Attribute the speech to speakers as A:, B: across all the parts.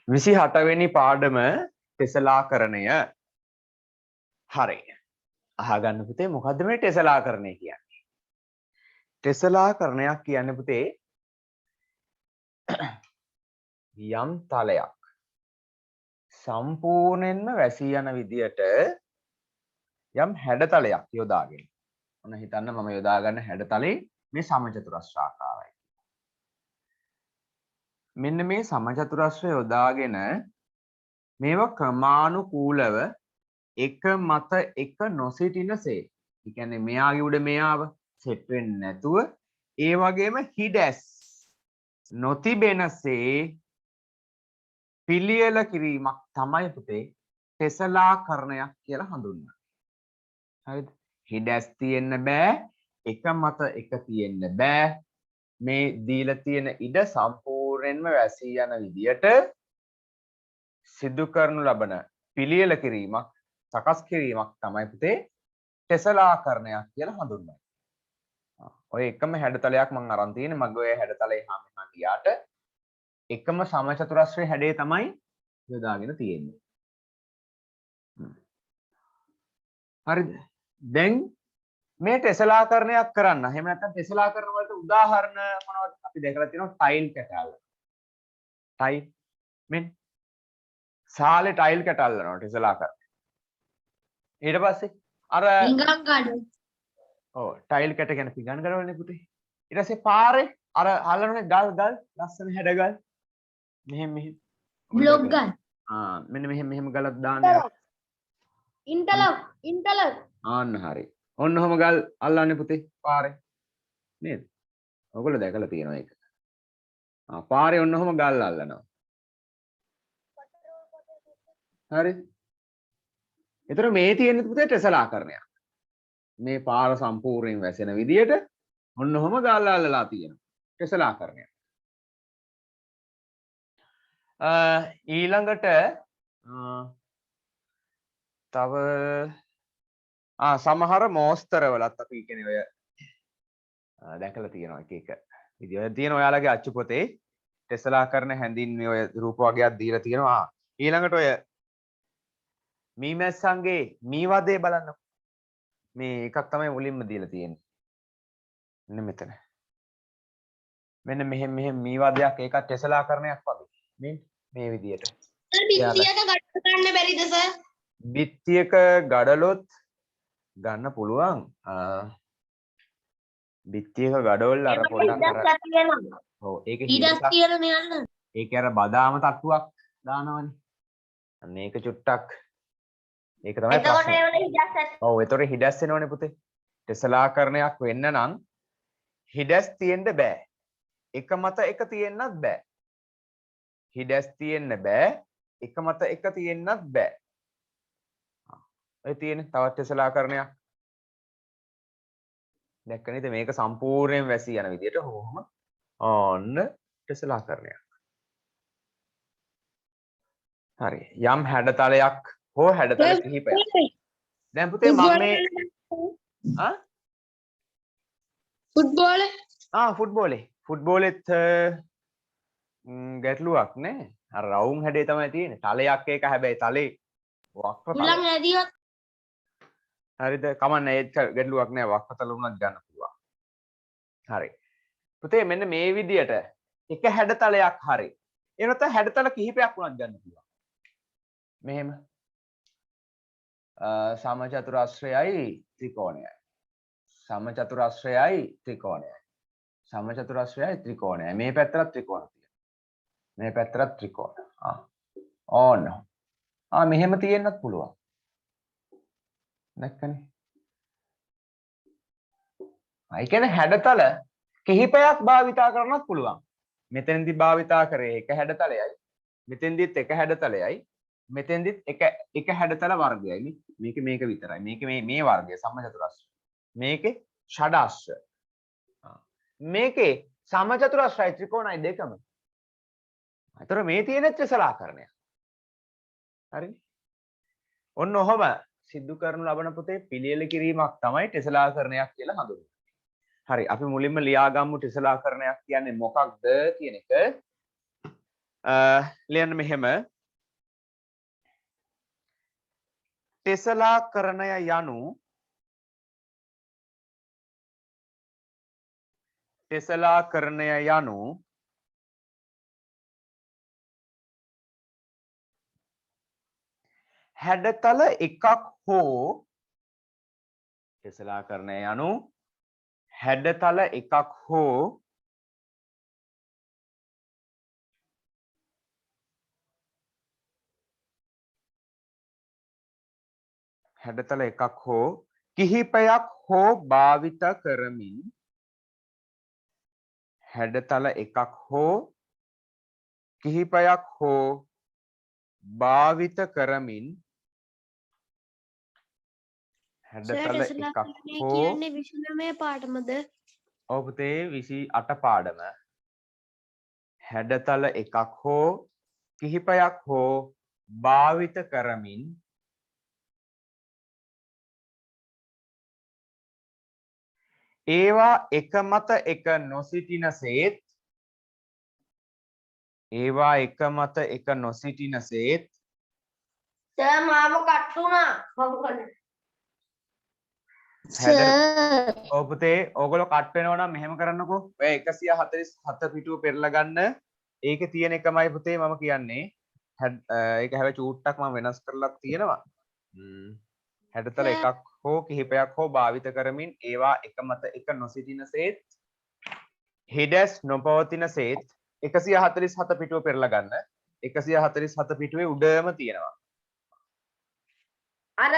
A: 28 වෙනි පාඩම ටෙසලාකරණය. හරි. අහගන්න පුතේ මොකද්ද මේ ටෙසලාකරණය කියන්නේ? ටෙසලාකරණයක් කියන්නේ පුතේ යම් තලයක් සම්පූර්ණයෙන්ම වැසී යන විදියට යම් හැඩතලයක් යොදාගෙන. ඔන්න හිතන්න මම යොදා ගන්න හැඩතලේ මේ සමචතුරස්‍රාකාරයි. මෙන්න මේ සමචතුරස්‍රය යොදාගෙන මේව ක්‍රමානුකූලව එක මත එක නොසිටිනසේ. ඒ කියන්නේ මෙයාගේ උඩ මෙයාව සෙට් වෙන්නේ නැතුව ඒ වගේම හිඩැස් නොතිබෙනසේ පිළියෙල කිරීමක් තමයි පුතේ ටෙසලාකරණයක් කියලා හඳුන්වන්නේ. හරිද? හිඩැස් තියෙන්න බෑ, එක මත එක තියෙන්න බෑ. මේ දීලා තියෙන ඉඩ සම්පූර්ණයෙන්ම වැසී යන විදියට සිදු කරනු ලබන පිළියෙල කිරීමක්, සකස් කිරීමක් තමයි පුතේ ටෙසලාකරණයක් කියලා හඳුන්වන්නේ. ඔය එකම හැඩතලයක් මම අරන් තියෙන්නේ. මගේ ඔය හැඩතලේ හැම ගියාට එකම සමචතුරස්‍රයේ හැඩය තමයි යොදාගෙන තියෙන්නේ. හරිද? දැන් මේ ටෙසලාකරණයක් කරන්න. එහෙම නැත්නම් ටෙසලාකරණ වලට උදාහරණ මොනවද? අපි දැකලා තියෙනවා ටයිල් කැටාල. ටයිල් මෙන්න සාලේ ටයිල් කැටාල්ලනවා ටෙසලාකරණ. ඊට පස්සේ අර
B: පිඟන් කඩ.
A: ඔව් ටයිල් කැට කියන පිඟන් කඩවලනේ පුතේ. ඊට පස්සේ පාරේ අර අල්ලන්නේ ගල් ලස්සන හැඩ ගල්. මෙහෙම
B: බ්ලොක් ගල්.
A: මෙන්න මෙහෙම ගලක් දාන්න.
B: ඉන්ටලොක්.
A: ආන්න හරි. ඔන්න ඔහම ගල් අල්ලන්නේ පුතේ පාරේ. නේද? ඔයගොල්ලෝ දැකලා තියෙනවා ඒක. පාරේ ඔන්න ඔහම ගල් අල්ලනවා. හරි. ඒතර මේ තියෙන පුතේ ටෙසලාකරණයක්. මේ පාර සම්පූර්ණයෙන් වැසෙන විදියට ඔන්න ඔහම ගල් අල්ලලා තියෙනවා. ටෙසලාකරණයක්. ඊළඟට තව සමහර මෝස්තරවලත් අපි කියන්නේ ඔය දැකලා තියෙනවා එක එක විදිය තියෙන ඔයාලගේ අච්චු පොතේ ටෙසලාකරණ හැඳින්වීමේ ඔය රූප වර්ගයක් දීලා තියෙනවා. ඊළඟට ඔය මීමැස්සන්ගේ මීවදේ බලන්න. මේ එකක් තමයි මුලින්ම දීලා තියෙන්නේ. මෙන්න මෙතන. මෙන්න මෙහෙම මීවදයක් ඒකත් ටෙසලාකරණයක් වගේ. මේ විදියට.
B: බිත්තියක ගඩ ගන්න බැරිද සර්?
A: බිත්තියක ගඩලොත් ගන්න පුළුවන්. බිත්තියක ගඩවල අර පොඩ්ඩක් අර ඔව් ඒක
B: හිඩස් කියලානේ යන්න.
A: ඒක අර බදාම තට්ටුවක් දානවනේ. අන්න ඒක චුට්ටක් ඒක තමයි ප්‍රශ්නේ. ඔව් ඒතොර හිඩස් වෙනවනේ පුතේ. ටෙසලාකරණයක් වෙන්න නම් හිඩස් තියෙන්න බෑ. එක මත එක තියෙන්නත් බෑ. හිඩස් තියෙන්න බෑ. එක මත එක තියෙන්නත් බෑ. ඔය තියෙන තවත් ටෙසලාකරණයක්. දැක්ක නේද මේක සම්පූර්ණයෙන් වැසී යන විදියට කොහොම ඔන්න ටෙසලාකරණයක්. හරි. යම් හැඩතලයක් හෝ හැඩතල කිහිපයක්. දැන් පුතේ මම මේ ෆුට්බෝලෙත් ගැටලුවක් නෑ. අර රවුම් හැඩේ තමයි තියෙන්නේ. තලයක් ඒක හැබැයි තලේ වක්‍ර තල.
B: උලන් නැදිවත්
A: හරිද? කමන්නේ ඒක ගැටලුවක් නෑ. වක්‍ර තල උනත් ගන්න පුළුවන්. හරි. පුතේ මෙන්න මේ විදියට එක හැඩතලයක් හරි. ඒ නැත්නම් හැඩතල කිහිපයක් උනත් ගන්න පුළුවන්. මෙහෙම සමචතුරස්‍රයයි ත්‍රිකෝණයයි. සමචතුරස්‍රයයි ත්‍රිකෝණයයි. සමචතුරස්‍රයයි ත්‍රිකෝණයයි. මේ පැත්තට ත්‍රිකෝණ තියෙනවා. මේ පැත්තට ත්‍රිකෝණ. ඕන්න. මෙහෙම තියෙන්නත් පුළුවන්. දැක්කනේ. ඒ කියන්නේ හැඩතල කිහිපයක් භාවිතා කරන්නත් පුළුවන්. මෙතෙන්දි භාවිතා කරේ එක හැඩතලයයි. මෙතෙන්දිත් එක හැඩතලයයි. මෙතෙන්දිත් එක හැඩතල වර්ගයයි. මේක විතරයි. මේ වර්ගය සමචතුරස්‍රය. මේකේ ෂඩාශ්‍ර. මේකේ සමචතුරස්‍රයි ත්‍රිකෝණයි දෙකම. අතර මේ තියෙන ටෙසලාකරණයක්. හරිනේ. ඔන්න ඔහම සිදු කරනු ලබන පුතේ පිළියෙල කිරීමක් තමයි ටෙසලාකරණයක් කියලා හඳුන්වන්නේ. හරි අපි මුලින්ම ලියා ගමු ටෙසලාකරණයක් කියන්නේ මොකක්ද කියන එක. ලියන්න මෙහෙම ටෙසලා කරණය යනු ටෙසලා කරණය යනු හැඩතල එකක් හෝ ටෙසලා කරණය යනු හැඩතල එකක් හෝ හැඩතල එකක් හෝ කිහිපයක් හෝ භාවිත කරමින් හැඩතල එකක් හෝ කිහිපයක් හෝ භාවිත කරමින් හැඩතල එකක් හෝ
B: කියන්නේ 29 පාඩමද?
A: ඔව් පුතේ 28 පාඩම හැඩතල එකක් හෝ කිහිපයක් හෝ භාවිත කරමින් ඒවා එක මත එක නොසිටිනසේත් ඒවා එක මත එක නොසිටිනසේත්
B: සර් මාව කට් වුණා.
A: ඔව් පුතේ ඕගොල්ලෝ කට් වෙනවා නම් මෙහෙම කරන්නකෝ ඔය 147 පිටුව පෙරලා ගන්න ඒකේ තියෙන එකමයි පුතේ මම කියන්නේ ඒක හැබැයි චූට්ටක් මම වෙනස් කරලා තියෙනවා හැඩතල එකක් හෝ කිහිපයක් හෝ භාවිත කරමින් ඒවා එක මත එක නොසිටිනසේත් හිඩැස් නොපවතිනසේත් 147 පිටුව පෙරලා ගන්න 147 පිටුවේ උඩම තියෙනවා
B: අර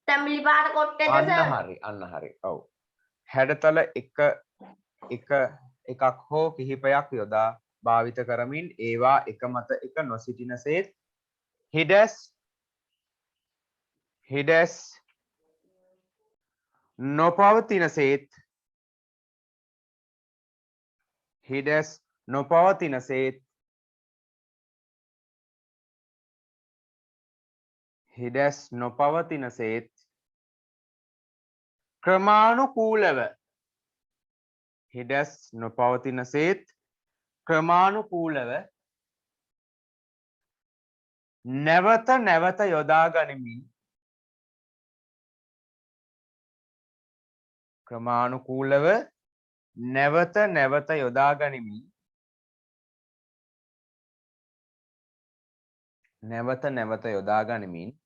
B: තැඹිලි පාට කොට්ටේද සර්?
A: අන්න හරි ඔව් හැඩතල එකක් හෝ කිහිපයක් යොදා භාවිත කරමින් ඒවා එක මත එක නොසිටිනසේත් හිඩැස් නොපවතිනසේත් හිඩැස් නොපවතිනසේත් හිඩැස් නොපවතිනසේත් ක්‍රමානුකූලව හිඩැස් නොපවතිනසේත් ක්‍රමානුකූලව නැවත නැවත යොදා ගනිමින් ක්‍රමානුකූලව නැවත නැවත යොදා ගනිමින් නැවත නැවත යොදා ගනිමින්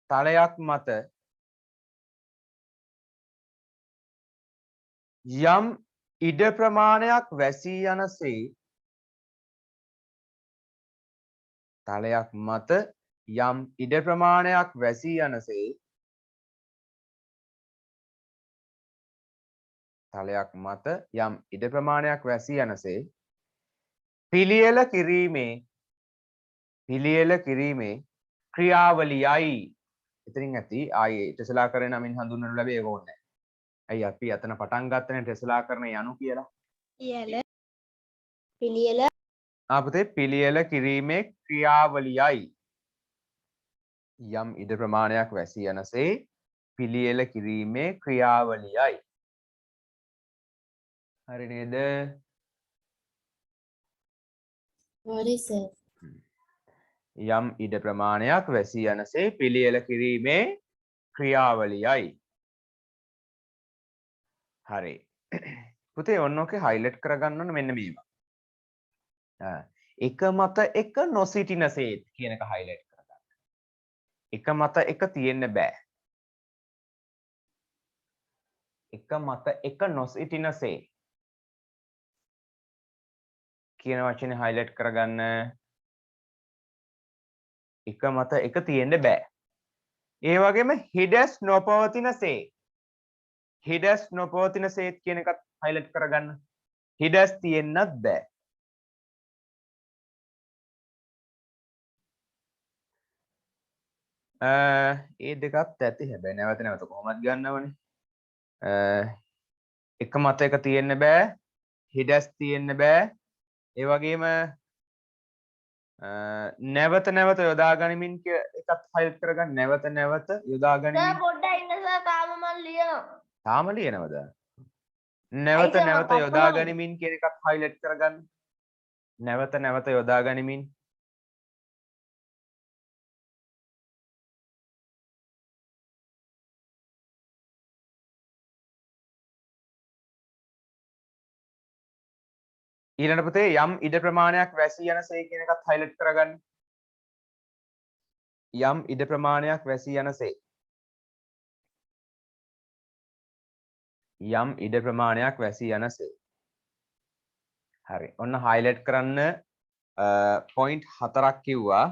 A: තලයක් මත යම් ඉඩ ප්‍රමාණයක් වැසී යනසේ තලයක් මත යම් ඉඩ ප්‍රමාණයක් වැසී යනසේ තලයක් මත යම් ඉඩ ප්‍රමාණයක් වැසී යනසේ පිළියෙල කිරීමේ ක්‍රියාවලියයි එතනින් ඇති ආයේ ටෙසලා කරන නමින් හඳුන්වනු ලැබේ ඒක ඕනේ. අයි අපි අතන පටන් ගත්තනේ ටෙසලා කරන යනු කියලා.
B: පිළියෙල
A: පුතේ පිළියෙල කිරීමේ ක්‍රියාවලියයි යම් ඉඩ ප්‍රමාණයක් වැසී යනසේ පිළියෙල කිරීමේ ක්‍රියාවලියයි. හරි නේද?
B: හරි සර්.
A: යම් ඉඩ ප්‍රමාණයක් වැසී යනසේ පිළියෙල කිරීමේ ක්‍රියාවලියයි. හරි. පුතේ ඔන්න ඔකේ හයිලයිට් කරගන්න ඕන මෙන්න මේවා. එක මත එක නොසිටිනසේත් කියන එක හයිලයිට් කරගන්න. එක මත එක තියෙන්න බෑ. එක මත එක නොසිටිනසේ කියන වචනේ හයිලයිට් කරගන්න. එක මත එක තියෙන්න බෑ. ඒ වගේම හිඩැස් නොපවතිනසේ හිඩැස් නොපවතිනසේත් කියන එකත් හයිලයිට් කරගන්න. හිඩැස් තියෙන්නත් බෑ. ඒ දෙකත් ඇති හැබැයි නැවත නැවත කොහොමද ගන්නවනේ. එක මත එක තියෙන්න බෑ. හිඩැස් තියෙන්න බෑ. ඒ වගේම නැවත නැවත යොදා ගනිමින් එකත් හයිලයිට් කරගන්න. නැවත නැවත යොදා ගනිමින්.
B: සර් පොඩ්ඩක් ඉන්න සර් තාම මම ලියනවා.
A: තාම ලියනවද? නැවත නැවත යොදා ගනිමින් කියන එකත් highlight කරගන්න. නැවත නැවත යොදා ගනිමින්. ඊළඟ පුතේ යම් ඉඩ ප්‍රමාණයක් වැසී යනසේ කියන එකත් highlight කරගන්න. යම් ඉඩ ප්‍රමාණයක් වැසී යනසේ. යම් ඉඩ ප්‍රමාණයක් වැසී යනසේ. හරි. ඔන්න highlight කරන්න point 4ක් කිව්වා.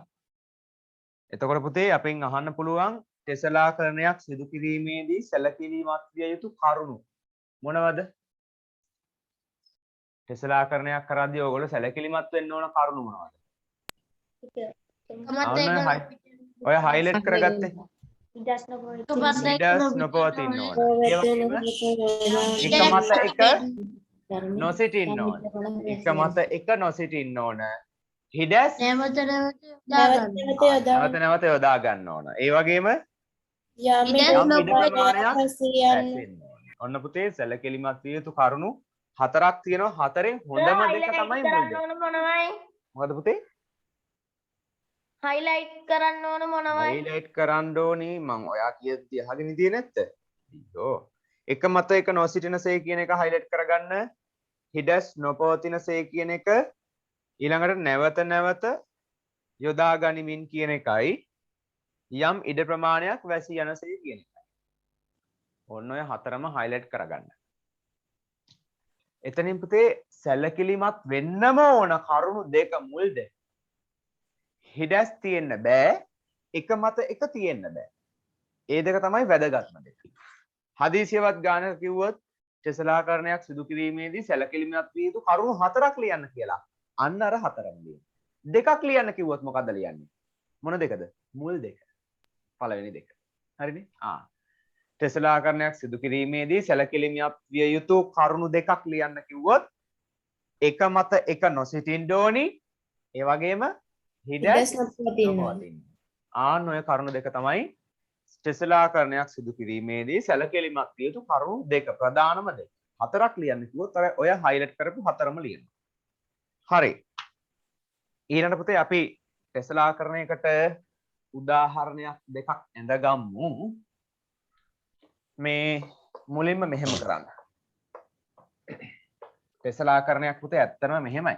A: එතකොට පුතේ අපෙන් අහන්න පුළුවන් ටෙසලාකරණයක් සිදු කිරීමේදී සැලකිලිමත් විය යුතු කරුණු මොනවද? ටෙසලාකරණයක් කරද්දී ඔයගොල්ලෝ සැලකිලිමත් වෙන්න ඕන කරුණු මොනවද? ඔය highlight කරගත්තේ. ඉඩස් නොපවතින්න ඕන. ඒ වගේම එක මත එක නොසිටින්න ඕන. එක මත එක නොසිටින්න ඕන. හිඩස් නැවත නැවත යොදා ගන්න ඕන. ඒ වගේම යම් ඉඩ ප්‍රමාණයක් වැසෙන්න ඕන. ඔන්න පුතේ සැලකිලිමත් විය යුතු කරුණු 4ක් තියෙනවා. 4න් හොඳම දෙක තමයි මුල් දෙක. මොකද පුතේ?
B: highlight කරන්න ඕන මොනවයි?
A: highlight කරන්න ඕනි මං ඔයා කියද්දි අහගෙන ඉතියේ නැත්ද? අයියෝ. එක මත එක නොසිටිනසේ කියන එක highlight කරගන්න. හිඩස් නොපවතිනසේ කියන එක ඊළඟට නැවත නැවත යොදා ගනිමින් කියන එකයි යම් ඉඩ ප්‍රමාණයක් වැසී යනසේ කියන එකයි. ඔන්න ඔය 4ම highlight කරගන්න. එතනින් පුතේ සැලකිලිමත් වෙන්නම ඕන කරුණු දෙක මුල් දෙක. හිඩස් තියෙන්න බෑ, එක මත එක තියෙන්න බෑ. ඒ දෙක තමයි වැදගත්ම දෙක. හදිසියවත් ගානක කිව්වොත් ටෙසලාකරණයක් සිදු කිරීමේදී සැලකිලිමත් විය යුතු කරුණු 4ක් ලියන්න කියලා. අන්න අර 4ම ලියන්න. දෙකක් ලියන්න කිව්වොත් මොකද්ද ලියන්නේ? මොන දෙකද? මුල් දෙක. පළවෙනි දෙක. හරිනේ? ටෙසලාකරණයක් සිදු කිරීමේදී සැලකිලිමත් විය යුතු කරුණු දෙකක් ලියන්න කිව්වොත් එක මත එක නොසිටින්න ඕනි. ඒ වගේම හිඩස් නොපවතින්න. ආන්න ඔය කරුණු දෙක තමයි ටෙසලාකරණයක් සිදු කිරීමේදී සැලකිලිමත් විය යුතු කරුණු දෙක. ප්‍රධානම දෙක. 4ක් ලියන්න කිව්වොත් ඔය highlight කරපු 4ම ලියන්න. හරි. ඊළඟ පුතේ අපි ටෙසලාකරණයකට උදාහරණයක් දෙකක් ඇඳගමු. මේ මුලින්ම මෙහෙම කරන්න. ටෙසලාකරණයක් පුතේ ඇත්තටම මෙහෙමයි.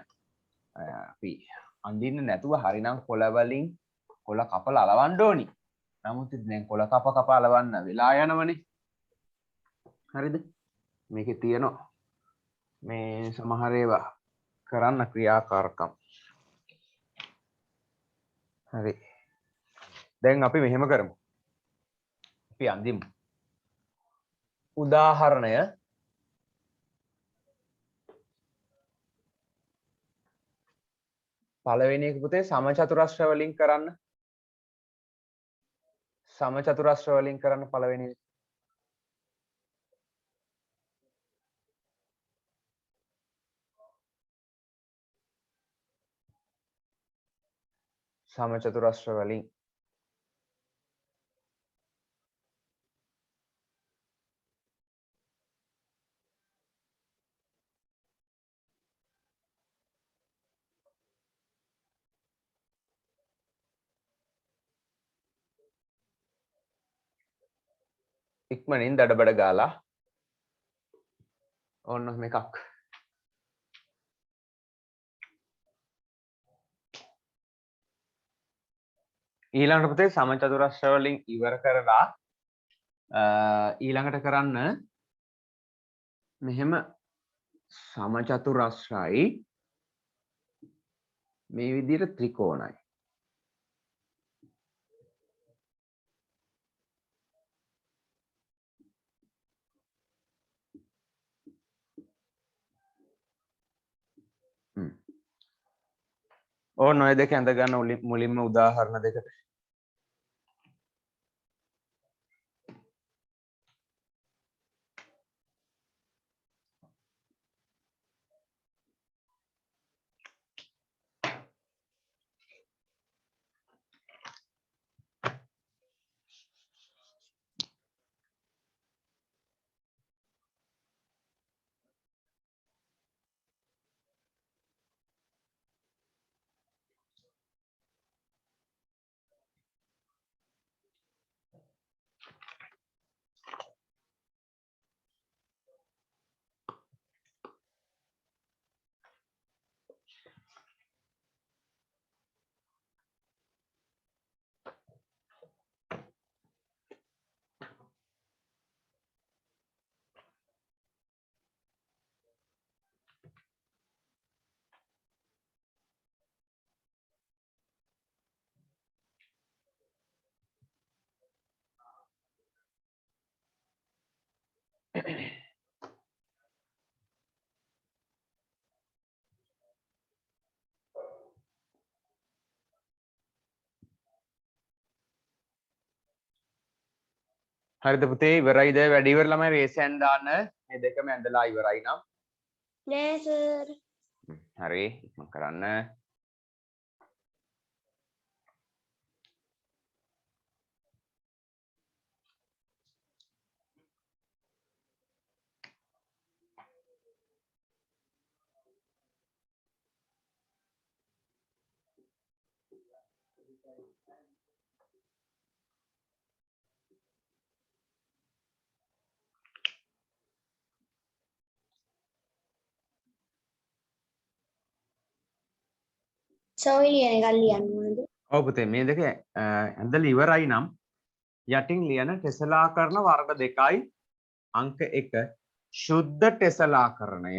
A: අපි අඳින්න නැතුව හරිනම් කොළ වලින් කොළ කපලා අලවන්න ඕනි. නමුත් දැන් කොළ කප අලවන්න වෙලා යනවනේ. හරිද? මේකේ තියෙනවා මේ සමහර ඒවා කරන්න ක්‍රියාකාරකම්. හරි. දැන් අපි මෙහෙම කරමු. අපි අඳිමු. උදාහරණය පළවෙනි එක පුතේ සමචතුරස්‍ර වලින් කරන්න. සමචතුරස්‍ර වලින් කරන්න පළවෙනි එක. සමචතුරස්‍ර වලින් ඉක්මනින් දඩබඩ ගාලා ඔන්න මේකක්. ඊළඟට පුතේ සමචතුරස්‍ර වලින් ඉවර කරලා ඊළඟට කරන්න මෙහෙම සමචතුරස්‍රයි මේ විදිහට ත්‍රිකෝණයි. ඕන ඔය දෙක ඇඳ ගන්න මුලින්ම උදාහරණ දෙකට. හරිද පුතේ ඉවරයිද වැඩි ඉවර ළමයි රේසෙන් දාන්න මේ දෙකම ඇඳලා ඉවරයි නම්
B: නෑ සර්.
A: හරි ඉක්මන් කරන්න
B: සෝයි ලියන එකක් ලියන්න ඕනද?
A: ඔව් පුතේ මේ දෙක ඇඳලා ඉවරයි නම් යටින් ලියන ටෙසලාකරණ වර්ග දෙකයි අංක 1 ශුද්ධ ටෙසලාකරණය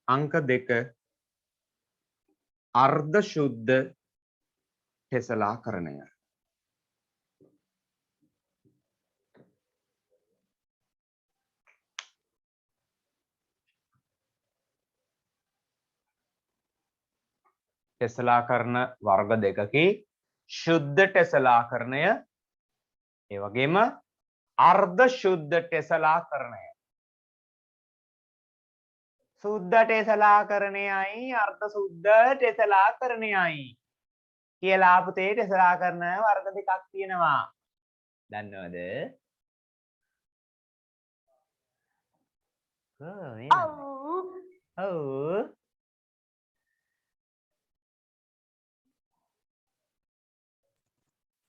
A: අංක 2 අර්ධ ශුද්ධ ටෙසලාකරණය ටෙසලාකරණ වර්ග දෙකකි ශුද්ධ ටෙසලාකරණය ඒ වගේම අර්ධ ශුද්ධ ටෙසලාකරණය සුද්ධ ටෙසලාකරණයයි අර්ධ සුද්ධ ටෙසලාකරණයයි කියලා පුතේ ටෙසලාකරණ වර්ග දෙකක් තියෙනවා දන්නවද? ඔව්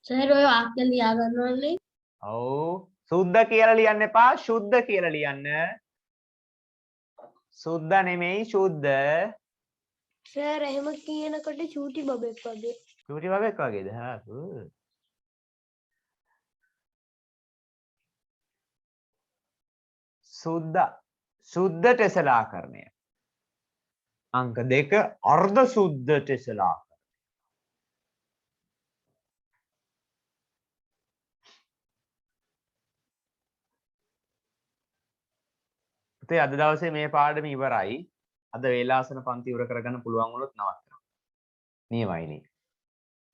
B: සර් ඔය වාක්‍ය ලියා ගන්න ඕනේ.
A: ඔව් සුද්ධ කියලා ලියන්න එපා ශුද්ධ කියලා ලියන්න සුද්ධ නෙමෙයි ශුද්ධ
B: සර් එහෙම කියනකොට චූටි බබෙක් වගේ.
A: චූටි බබෙක් වගේද සුද්ධ ටෙසලාකරණය අංක 2 අර්ධ සුද්ධ ටෙසලාකරණය පුතේ අද දවසේ මේ පාඩම ඉවරයි අද වේලාසන පන්ති ඉවර කරගන්න පුළුවන් වුණොත් නවත්තනවා නියමයිනේ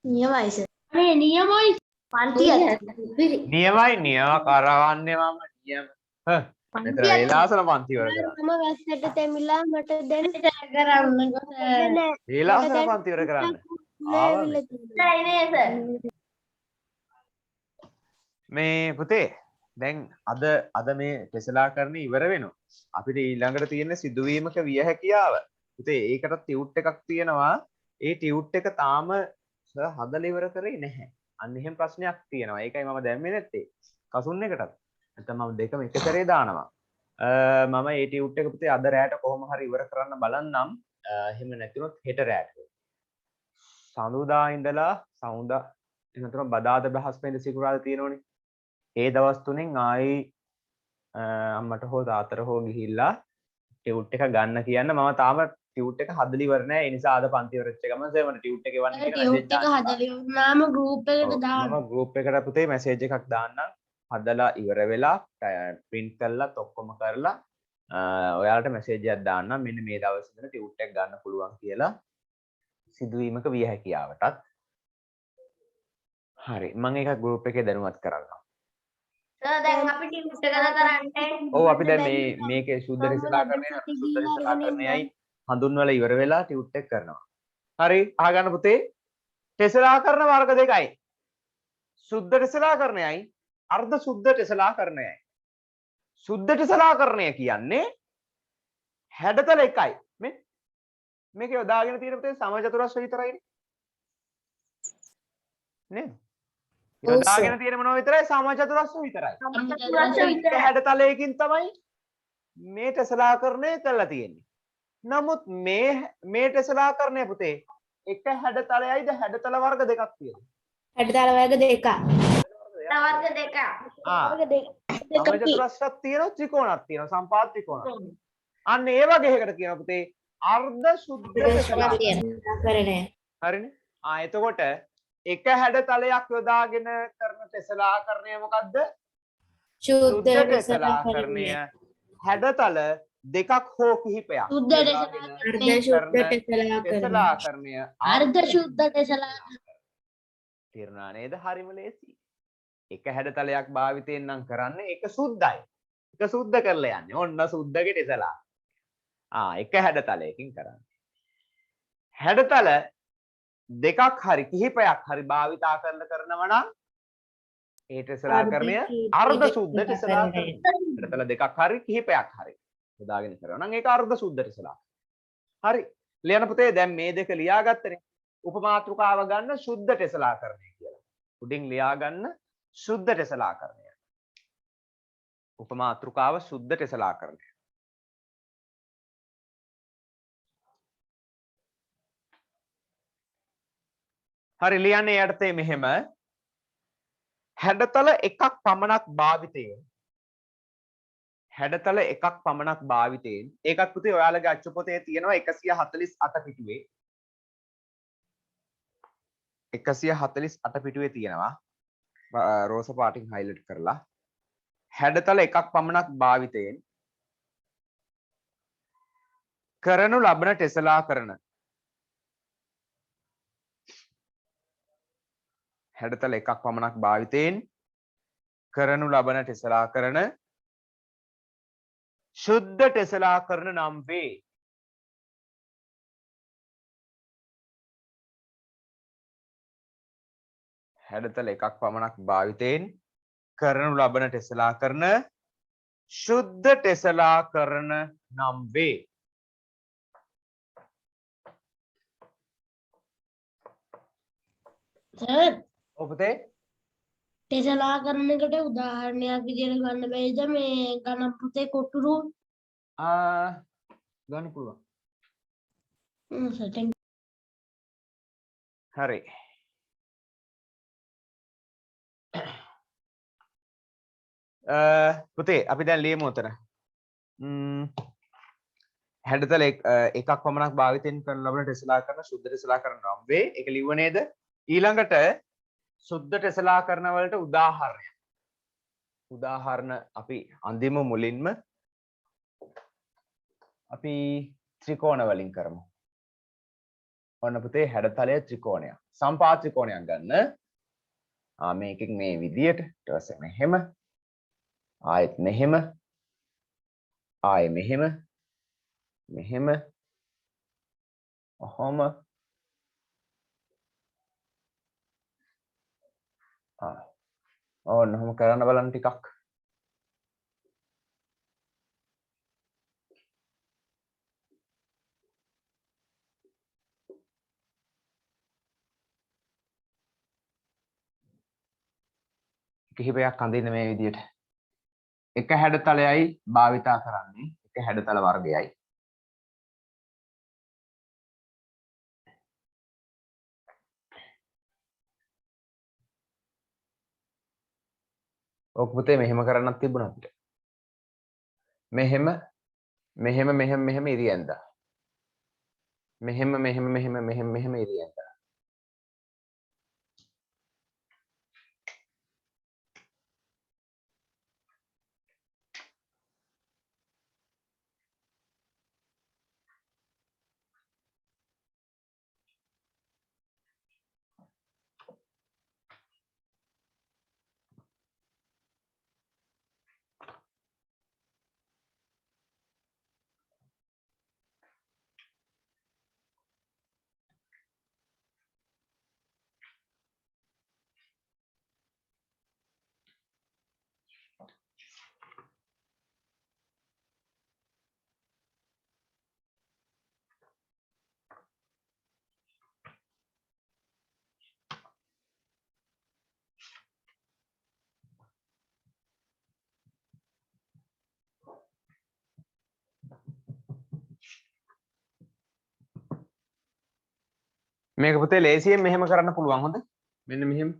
B: නියමයි සර්. අනේ නියමයි. පන්තිය.
A: නියමයි නියම කරවන්නේ මම නියම මෙතන වේලාසන පන්ති ඉවර කරා
B: මම වැස්සට තෙමිලා මට දෙන්න කරන්නකො සර්.
A: වේලාසන පන්ති ඉවර කරන්න මේ පුතේ දැන් අද මේ ටෙසලාකරණය ඉවර වෙනවා අපිට ඊළඟට තියෙන සිදුවීමක විය හැකියාව පුතේ ඒකට ටියුට් එකක් තියෙනවා ඒ ටියුට් එක තාම සර් හදලා ඉවර කරේ නැහැ අන්න එහෙම ප්‍රශ්නයක් තියෙනවා ඒකයි මම දැම්මේ නැත්තේ කසුන් එකටත් නැත්නම් මම දෙකම එක සැරේ දානවා මම ඒ ටියුට් එක පුතේ අද රැට කොහොම හරි ඉවර කරන්න බලන්නම් එහෙම නැතිනොත් හෙට රැට සඳුදා ඉඳලා සමුදා එනතර බදාද බ්‍රහස්පතින්ද සිකුරාදා තියෙනවනේ ඒ දවස් තුනෙන් ආයි අම්මට හෝ තාත්තට හෝ ගිහිල්ලා ටියුට් එක ගන්න කියන්න මම තාම ටියුට් එක හදලා ඉවර නැහැ ඒ නිසා අද පන්ති ඉවර වෙච්ච ගමන් සර් මට ටියුට් එක එවන්න කියලා
B: ටියුට් එක හදලා ඉවරනාම ගෲප් එකට දාන්න.
A: මම ගෲප් එකට පුතේ මැසේජ් එකක් දාන්නම් හදලා ඉවර වෙලා print කරලා ඔක්කොම කරලා ඔයාලට මැසේජ් එකක් දාන්නම් මෙන්න මේ දවස් ඉඳන් ටියුට් එක ගන්න පුළුවන් කියලා සිදුවීමක විය හැකියාවටත් හරි මම ඒක ගෲප් එකේ දැනුවත් කරන්නම්
B: සර් දැන් අපි ටියුට් එක කරන්නේ.
A: ඔව් අපි දැන් මේකේ සුද්ධ ටෙසලාකරණයයි හඳුන්වලා ඉවර වෙලා ටියුට් එක කරනවා. හරි අහගන්න පුතේ ටෙසලාකරණ වර්ග දෙකයි. සුද්ධ ටෙසලාකරණයයි අර්ධ සුද්ධ ටෙසලාකරණයයි. සුද්ධ ටෙසලාකරණය කියන්නේ හැඩතල එකයි. මේක යොදාගෙන තියෙන පුතේ සමචතුරස්‍ර විතරයිනේ. නේද? යොදාගෙන තියෙන මොනවා විතරයි සමචතුරස්‍ර විතරයි. හැඩතලයකින් තමයි මේ ටෙසලාකරණය කරලා තියෙන්නේ. නමුත් මේ ටෙසලාකරණය පුතේ එක හැඩතලයයිද හැඩතල වර්ග දෙකක් තියෙනවා.
B: හැඩතල වර්ග දෙකක්. වර්ග දෙකක්.
A: සමචතුරස්‍රක් තියෙනවා ත්‍රිකෝණක් තියෙනවා සම්පාද ත්‍රිකෝණක්. අන්න ඒ වගේ එකකට කියනවා පුතේ අර්ධ සුද්ධ ටෙසලාකරණය. හරිනේ. එතකොට එක හැඩතලයක් යොදාගෙන කරන ටෙසලාකරණය මොකද්ද?
B: සුද්ධ
A: ටෙසලාකරණය. හැඩතල දෙකක් හෝ කිහිපයක්
B: සුද්ධ ටෙසලාකරණය.
A: ටෙසලාකරණය
B: අර්ධ සුද්ධ ටෙසලාකරණය.
A: තේරුණා නේද? හරිම ලේසි. එක හැඩතලයක් භාවිතයෙන් නම් කරන්නේ ඒක සුද්ධයි. ඒක සුද්ධ කරලා යන්නේ. ඔන්න සුද්ධගේ ටෙසලා. එක හැඩතලයකින් කරන්නේ. හැඩතල දෙකක් හරි කිහිපයක් හරි භාවිතා කරනවා නම් ඒ ටෙසලාකරණය අර්ධ සුද්ධ ටෙසලාකරණය. හැඩතල දෙකක් හරි කිහිපයක් හරි යොදාගෙන කරනවා නම් ඒක අර්ධ සුද්ධ ටෙසලා. හරි. ලියන්න පුතේ දැන් මේ දෙක ලියාගත්තනේ. උපමාතෘකාව ගන්න සුද්ධ ටෙසලාකරණය කියලා. උඩින් ලියා ගන්න සුද්ධ ටෙසලාකරණය. උපමාතෘකාව සුද්ධ ටෙසලාකරණය. හරි ලියන්නේ යටතේ මෙහෙම හැඩතල එකක් පමණක් භාවිතයෙන් ඒකත් පුතේ ඔයාලගේ අච්චු පොතේ තියෙනවා 148 පිටුවේ 148 පිටුවේ තියෙනවා රෝස පාටින් හයිලයිට් කරලා හැඩතල එකක් පමණක් භාවිතයෙන් කරනු ලබන ටෙසලාකරණ හැඩතල එකක් පමණක් භාවිතයෙන් කරනු ලබන ටෙසලාකරණ ශුද්ධ ටෙසලාකරණ නම් වේ. හැඩතල එකක් පමණක් භාවිතයෙන් කරනු ලබන ටෙසලාකරණ ශුද්ධ ටෙසලාකරණ නම් වේ.
B: සර්
A: ඔබතේ
B: ටෙසලාකරණයකට උදාහරණයක් විදිහට ගන්න බැයිද මේ ගණන් පොතේ කොටුරු
A: ගන්න පුළුවන්.
B: සර්
A: හරි. පුතේ අපි දැන් ලියමු උතන. හැඩතල එකක් පමණක් භාවිතයෙන් කරන ලබන ටෙසලාකරණ සුද්ධ ටෙසලාකරණ නම් වේ. ඒක ලිව්ව නේද? ඊළඟට සුද්ධ ටෙසලාකරණ වලට උදාහරණ අපි අන්තිම මුලින්ම අපි ත්‍රිකෝණ වලින් කරමු. ඔන්න පුතේ හැඩතලය ත්‍රිකෝණයක්. සම්පා ත්‍රිකෝණයක් ගන්න. මේකෙන් මේ විදියට ඊට පස්සේ මෙහෙම ආයෙත් මෙහෙම ආයෙ මෙහෙම ඔහොම ඕන්න ඔහොම කරන්න බලන්න ටිකක්. කිහිපයක් අඳින්න මේ විදියට. එක හැඩතලයයි භාවිතා කරන්නේ එක හැඩතල වර්ගයයි. ඔක පුතේ මෙහෙම කරන්නත් තිබුණා අපිට. මෙහෙම ඉරියන්දා. මෙහෙම ඉරියන්දා. මේක පුතේ ලේසියෙන් මෙහෙම කරන්න පුළුවන් හොඳ. මෙන්න මෙහෙම.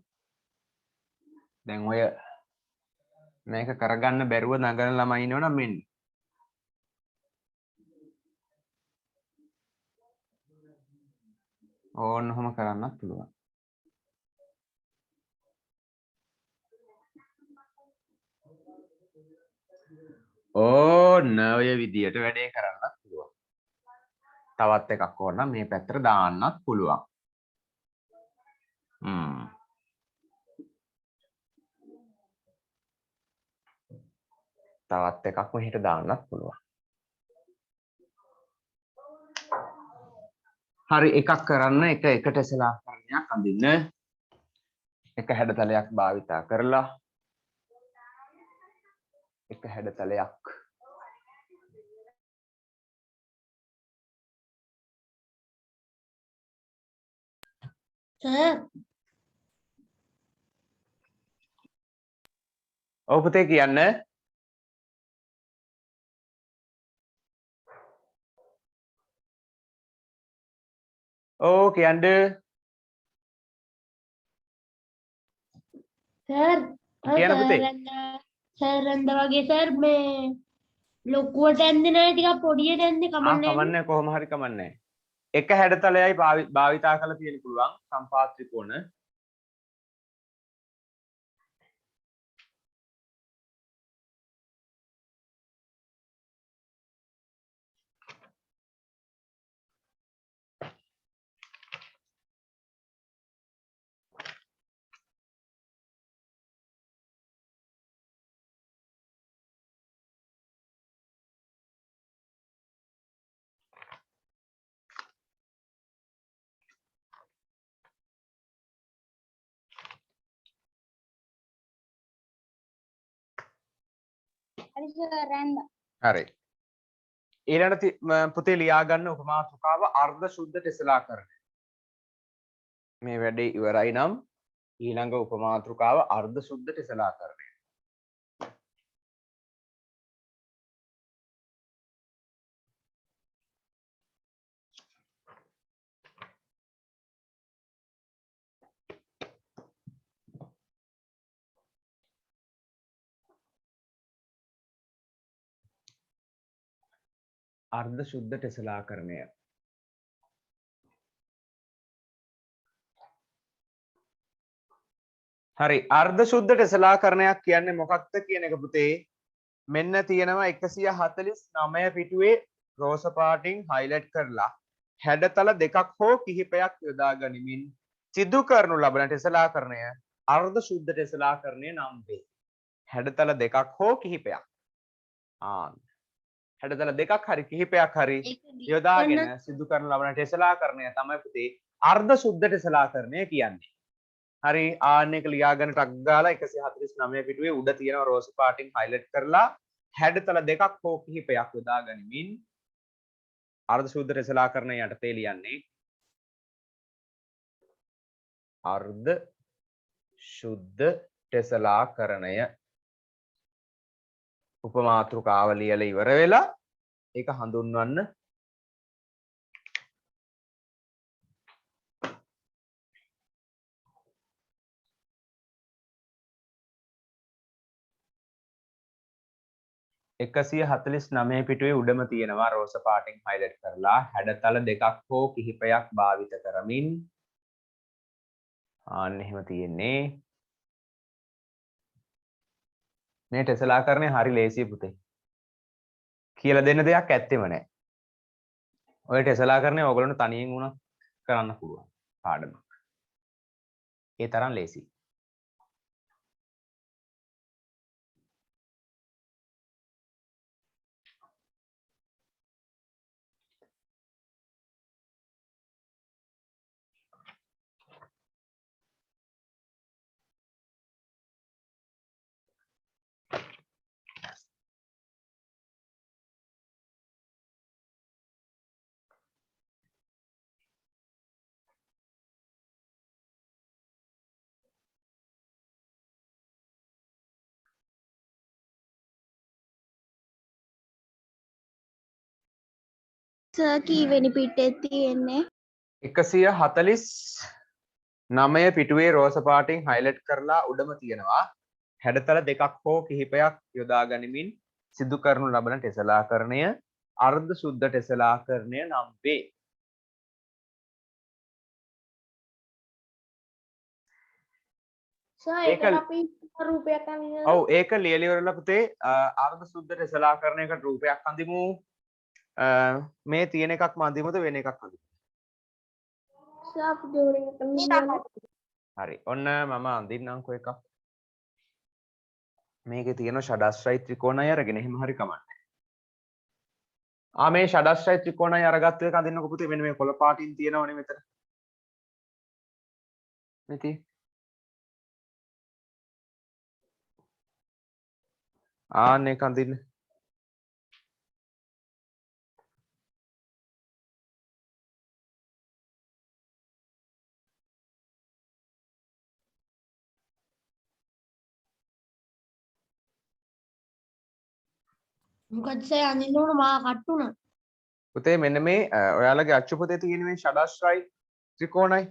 A: දැන් ඔය මේක කරගන්න බැරුව නගන ළමයි ඉන්නවනම් මෙන්න. ඕන්න ඔහොම කරන්නත් පුළුවන්. ඕන්න ඔය විදියට වැඩේ කරන්නත් පුළුවන්. තවත් එකක් ඕන නම් මේ පැත්තට දාන්නත් පුළුවන්. තවත් එකක් මෙහෙට දාන්නත් පුළුවන්. හරි එකක් කරන්න එක ටෙසලාකරණයක් අඳින්න. එක හැඩතලයක් භාවිතා කරලා එක හැඩතලයක්
B: සර්
A: ඔව් පුතේ කියන්න. ඕ කියන්න.
B: සර්
A: කියන පුතේ.
B: සර් වගේ සර් මේ ලොකුවට ඇන්දේ නැහැ ටිකක් පොඩියට ඇන්දේ කමන්නේ නැහැ.
A: කමන්නේ කොහොම හරි කමන්නේ. එක හැඩතලයයි භාවිතා කරලා තියෙන්න පුළුවන් සම්පාත ත්‍රිකෝණ.
B: හරි සර් ඇන්ද.
A: හරි. ඊළඟට පුතේ ලියා ගන්න උපමාතුකාව අර්ධ ශුද්ධ ටෙසලාකරණය. මේ වැඩේ ඉවරයි නම් ඊළඟ උපමාතෘකාව අර්ධ ශුද්ධ ටෙසලාකරණය. අර්ධ ශුද්ධ ටෙසලාකරණය. හරි අර්ධ ශුද්ධ ටෙසලාකරණයක් කියන්නේ මොකක්ද කියන එක පුතේ මෙන්න තියෙනවා 149 පිටුවේ රෝස පාටින් හයිලයිට් කරලා හැඩතල දෙකක් හෝ කිහිපයක් යොදා ගනිමින් සිදු කරනු ලබන ටෙසලාකරණය අර්ධ ශුද්ධ ටෙසලාකරණය නම් වේ. හැඩතල දෙකක් හෝ කිහිපයක්. හැඩතල දෙකක් හරි කිහිපයක් හරි යොදාගෙන සිදු කරනු ලබන ටෙසලාකරණය තමයි පුතේ අර්ධ ශුද්ධ ටෙසලාකරණය කියන්නේ. හරි ආන්න එක ලියාගෙන ටක් ගාලා 149 පිටුවේ උඩ තියෙන රෝස් පාටින් හයිලයිට් කරලා හැඩතල දෙකක් හෝ කිහිපයක් යොදා ගනිමින් අර්ධ ශුද්ධ ටෙසලාකරණය යටතේ ලියන්නේ අර්ධ ශුද්ධ ටෙසලාකරණය උපමාතෘකාව ලියලා ඉවර වෙලා ඒක හඳුන්වන්න එකසිය 49 පිටුවේ උඩම තියෙනවා රෝස පාටින් හයිලයිට් කරලා හැඩතල දෙකක් හෝ කිහිපයක් භාවිත කරමින් ආන්න එහෙම තියෙන්නේ මේ ටෙසලාකරණය හරි ලේසියි පුතේ කියලා දෙන්න දෙයක් ඇත්තෙම නැහැ. ඔය ටෙසලාකරණය ඕගොල්ලන්ට තනියෙන් වුණා කරන්න පුළුවන් පාඩමක්. ඒ තරම් ලේසියි.
B: සර් කීවෙනි පිටේ තියෙන්නේ?
A: 149 පිටුවේ රෝස පාටින් හයිලයිට් කරලා උඩම තියෙනවා හැඩතල දෙකක් හෝ කිහිපයක් යොදා ගනිමින් සිදු කරනු ලබන ටෙසලාකරණය අර්ධ ශුද්ධ ටෙසලාකරණය නම් වේ.
B: සර් ඒක අපි රූපයක් අඳිනවා.
A: ඔව් ඒක ලියලා ඉවරලා පුතේ අර්ධ ශුද්ධ ටෙසලාකරණයකට රූපයක් අඳිමු. මේ තියෙන එකක්ම අඳිමුද වෙන එකක් අඳිමුද?
B: සර් අපි දෙවරෙන් අඳිනවා.
A: හරි ඔන්න මම අඳින්නම්කෝ එකක්. මේකේ තියෙන ෂඩාශ්‍රයි ත්‍රිකෝණය අරගෙන එහෙම හරි කමන්නේ. මේ ෂඩාශ්‍රයි ත්‍රිකෝණය අරගත්තු එක අඳින්නකො පුතේ මෙන්න මේ කොළ පාටින් තියෙනවනේ මෙතන. මෙතී. ඒක අඳින්න.
B: මොකද සර් අනින්න උන මා කට් උනා.
A: පුතේ මෙන්න මේ ඔයාලගේ අච්චු පොතේ තියෙන මේ ෂඩාශ්‍රයි ත්‍රිකෝණයි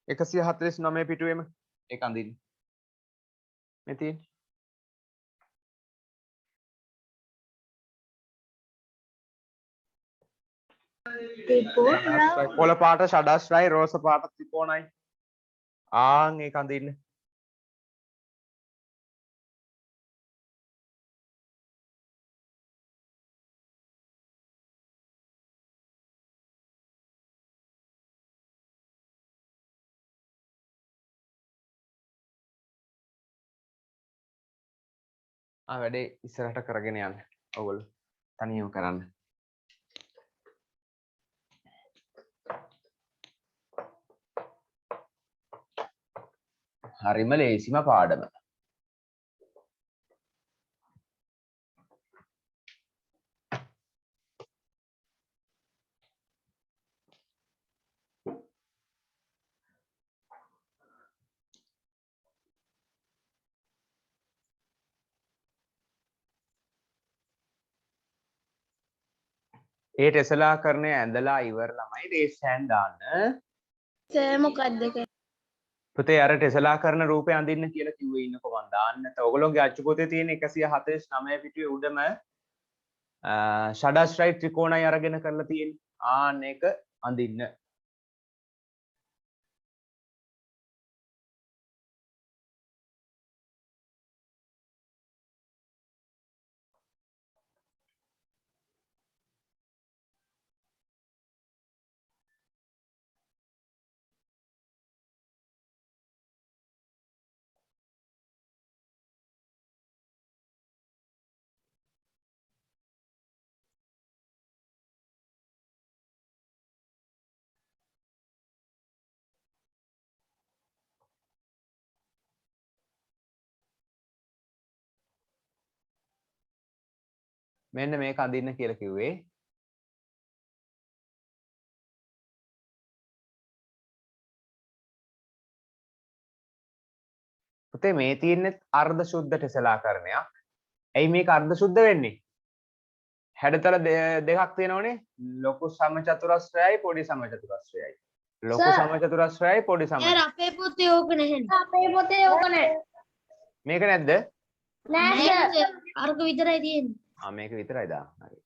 A: 149 පිටුවේම ඒක අඳින්න. මේ තියෙන්නේ. කොළ පාට ෂඩාශ්‍රයි රෝස පාට ත්‍රිකෝණයි. ඒක අඳින්න. වැඩේ ඉස්සරහට කරගෙන යන්න. ඔයගොල්ලෝ තනියම කරන්න. හරිම ලේසිම පාඩම. ඒ ටෙසලා කරන්නේ ඇඳලා ඉවරලමයි බේස් හෑන්ඩ් දාන්න.
B: සර් මොකද්ද
A: පුතේ අර ටෙසලා කරන රූපේ අඳින්න කියලා කිව්වේ ඉන්නකො මන් දාන්න. ඔයගොල්ලෝගේ අච්චු පොතේ තියෙන 149 පිටුවේ උඩම ෂඩාශ්‍රයි ත්‍රිකෝණයි අරගෙන කරලා තියෙන්නේ. ඒක අඳින්න. මෙන්න මේක අඳින්න කියලා කිව්වේ. පුතේ මේ තියෙන්නේ අර්ධ ශුද්ධ ටෙසලාකරණයක්. ඇයි මේක අර්ධ ශුද්ධ වෙන්නේ? හැඩතල දෙකක් තියෙනවනේ. ලොකු සමචතුරස්‍රයයි පොඩි සමචතුරස්‍රයයි. ලොකු සමචතුරස්‍රයයි පොඩි සමචතුරස්‍රයයි.
B: සර් අපේ පොතේ ඕක නැහැ. අපේ පොතේ ඕක නැහැ.
A: මේක නැද්ද?
B: නෑ සර්. අරක විතරයි තියෙන්නේ.
A: මේක විතරයි දා. හරි.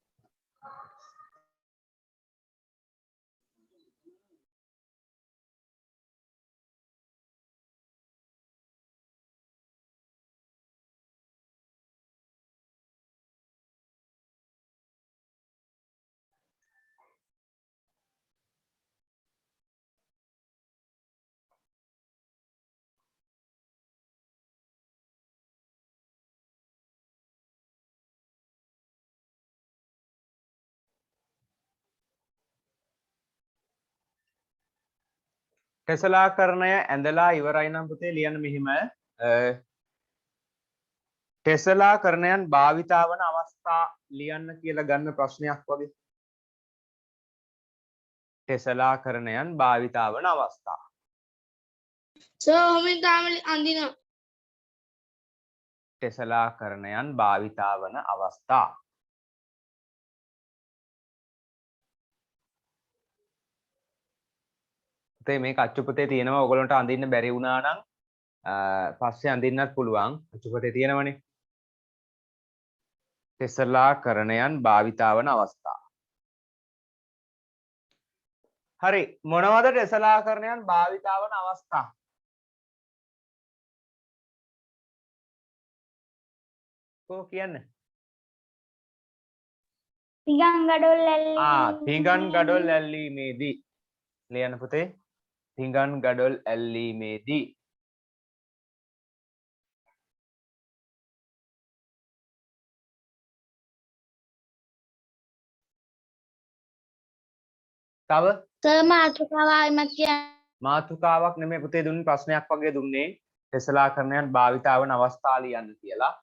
A: ටෙසලාකරණය ඇඳලා ඉවරයි නම් පුතේ ලියන්න මෙහිම ටෙසලාකරණයන් භාවිතා වන අවස්ථා ලියන්න කියලා ගන්න ප්‍රශ්නයක් වගේ. ටෙසලාකරණයන් භාවිතා වන අවස්ථා.
B: සර් ඔහොමින් තාම අඳිනවා.
A: ටෙසලාකරණයන් භාවිතා වන අවස්ථා. මේ අච්චු පොතේ තියෙනවා. ඔයගොල්ලන්ට අඳින්න බැරි වුණා නම් පස්සේ අඳින්නත් පුළුවන්. අච්චු පොතේ තියෙනවනේ. ටෙසලාකරණයන් භාවිතා වන අවස්ථා. හරි මොනවද ටෙසලාකරණයන් භාවිතා වන අවස්ථා? කොහොම කියන්නේ?
B: පිඟන් ගඩොල් ඇල්ලීමේදී.
A: පිඟන් ගඩොල් ඇල්ලීමේදී ලියන්න පුතේ. පිඟන් ගඩොල් ඇල්ලීමේදී තව
B: සර් මාතෘකාව ආයිමත් කියන්න.
A: මාතෘකාවක් නෙමෙයි පුතේ දුන්නේ ප්‍රශ්නයක් වගේ දුන්නේ ටෙස්ලාකරණයන් භාවිතා වන අවස්ථා ලියන්න කියලා.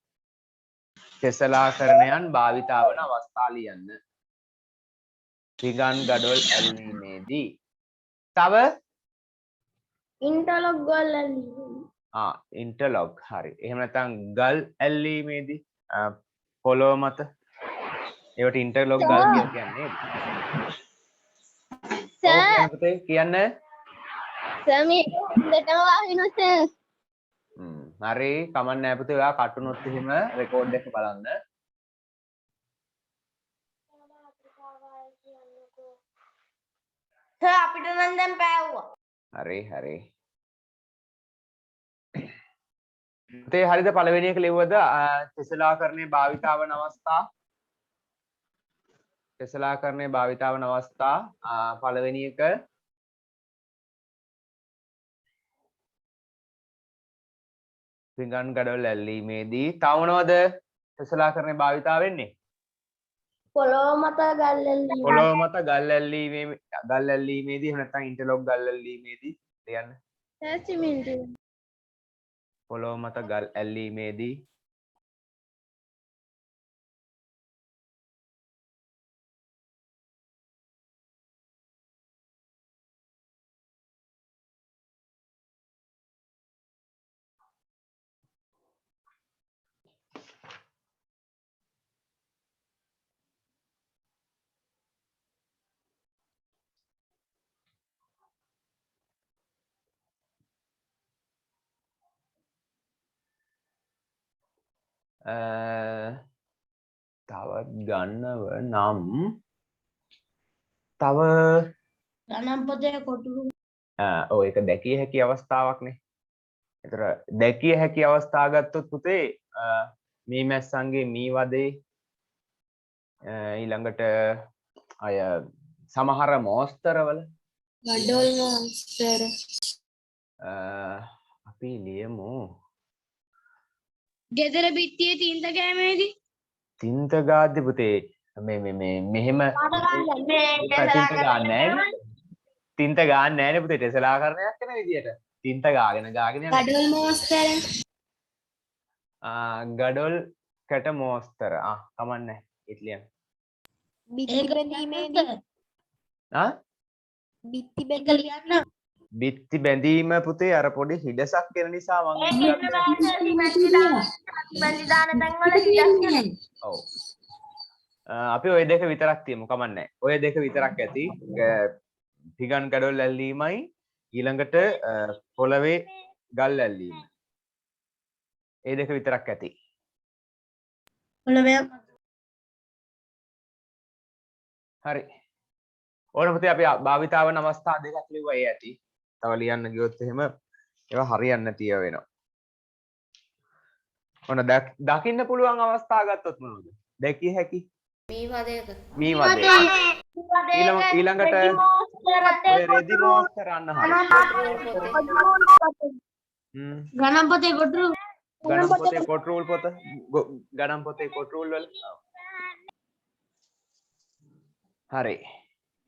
A: ටෙස්ලාකරණයන් භාවිතා වන අවස්ථා ලියන්න. ත්‍රිගන් ගඩොල් ඇල්ලීමේදී. තව
B: ඉන්ටර්ලොක් ගොල්ලන්.
A: ඉන්ටර්ලොක් හරි. එහෙම නැත්නම් ගල් ඇල්ලීමේදී පොළොව මත ඒවට ඉන්ටර්ලොක් ගල් කියලා කියන්නේ නේද?
B: සර්
A: පුතේ කියන්න.
B: සර් මේ හොඳටම වාහිනු සර්.
A: හරි කමක් නැහැ පුතේ ඔයා කටුනොත් එහෙම රෙකෝඩ් එක බලන්න.
B: සර් අපිට නම් දැන් පෑවුවා.
A: හරි හරි. පුතේ හරිද පළවෙනි එක ලිව්වද ටෙස්ලාකරණයේ භාවිතා වන අවස්ථා? ටෙස්ලාකරණයේ භාවිතා වන අවස්ථා පළවෙනි එක ත්‍රිගන් ගඩොල් ඇල්ලීමේදී තව මොනවද ටෙස්ලාකරණයේ භාවිතා වෙන්නේ?
B: පොළොව මත ගල් එල්ලීම.
A: පොළොව මත ගල් ඇල්ලීමේදී එහෙම නැත්නම් ඉන්ටර්ලොක් ගල් ඇල්ලීමේදී කියන්න.
B: සර් සිමෙන්ති.
A: පොළොව මත ගල් ඇල්ලීමේදී තවත් ගන්නව නම් තව
B: ගණන් පොතේ කොටුරු.
A: ඔය එක දැකිය හැකි අවස්ථාවක්නේ. ඒතර දැකිය හැකි අවස්ථා ගත්තොත් පුතේ මේ මැස්සන්ගේ මී වදේ ඊළඟට අය සමහර මෝස්තරවල
B: ගඩොල් මොන්ස්ටර්.
A: අපි ලියමු
B: ගෙදර පිටියේ තින්ත කෑමේදී
A: තින්ත ගාද්දි පුතේ මෙහෙම තින්ත ගන්න නෑනේ. තින්ත ගන්න නෑනේ පුතේ ටෙස්ලාකරණයක් කරන විදියට. තින්ත ගාගෙන යන
B: ගඩොල් මොන්ස්ටර්.
A: ගඩොල් කට මෝස්තර කමන්නේ ඉටලියන්.
B: බිත්ති බැඳීමේදී. බිත්ති බැඳ
A: බිත්ති බැඳීම පුතේ අර පොඩි හිඩසක් වෙන නිසා මම ඔව් අපි ওই දෙක විතරක් තියමු කමන්නේ. ওই දෙක විතරක් ඇති. ත්‍රිගන් ගඩොල් ඇල්ලීමයි ඊළඟට පොළවේ ගල් ඇල්ලීම. ඒ දෙක විතරක් ඇති.
B: පොළවේ
A: හරි. ඕන පුතේ අපි භාවිතා වන අවස්ථා දෙකක් ලිව්වා ඒ ඇති. තව ලියන්න ගියොත් එහෙම ඒවා හරියන්නේ නැතිව වෙනවා. ඔන්න දකින්න පුළුවන් අවස්ථා ගත්තොත් මොනවද? දැකිය හැකි.
B: මේ වදයක.
A: මේ වදේ. ඊළඟට රෙදි මොස්තර අන්න හරි.
B: ගණන් පොතේ කොටුරු.
A: ගණන් පොතේ කොටරූල් පොත ගණන් පොතේ කොටරූල් වල හරි.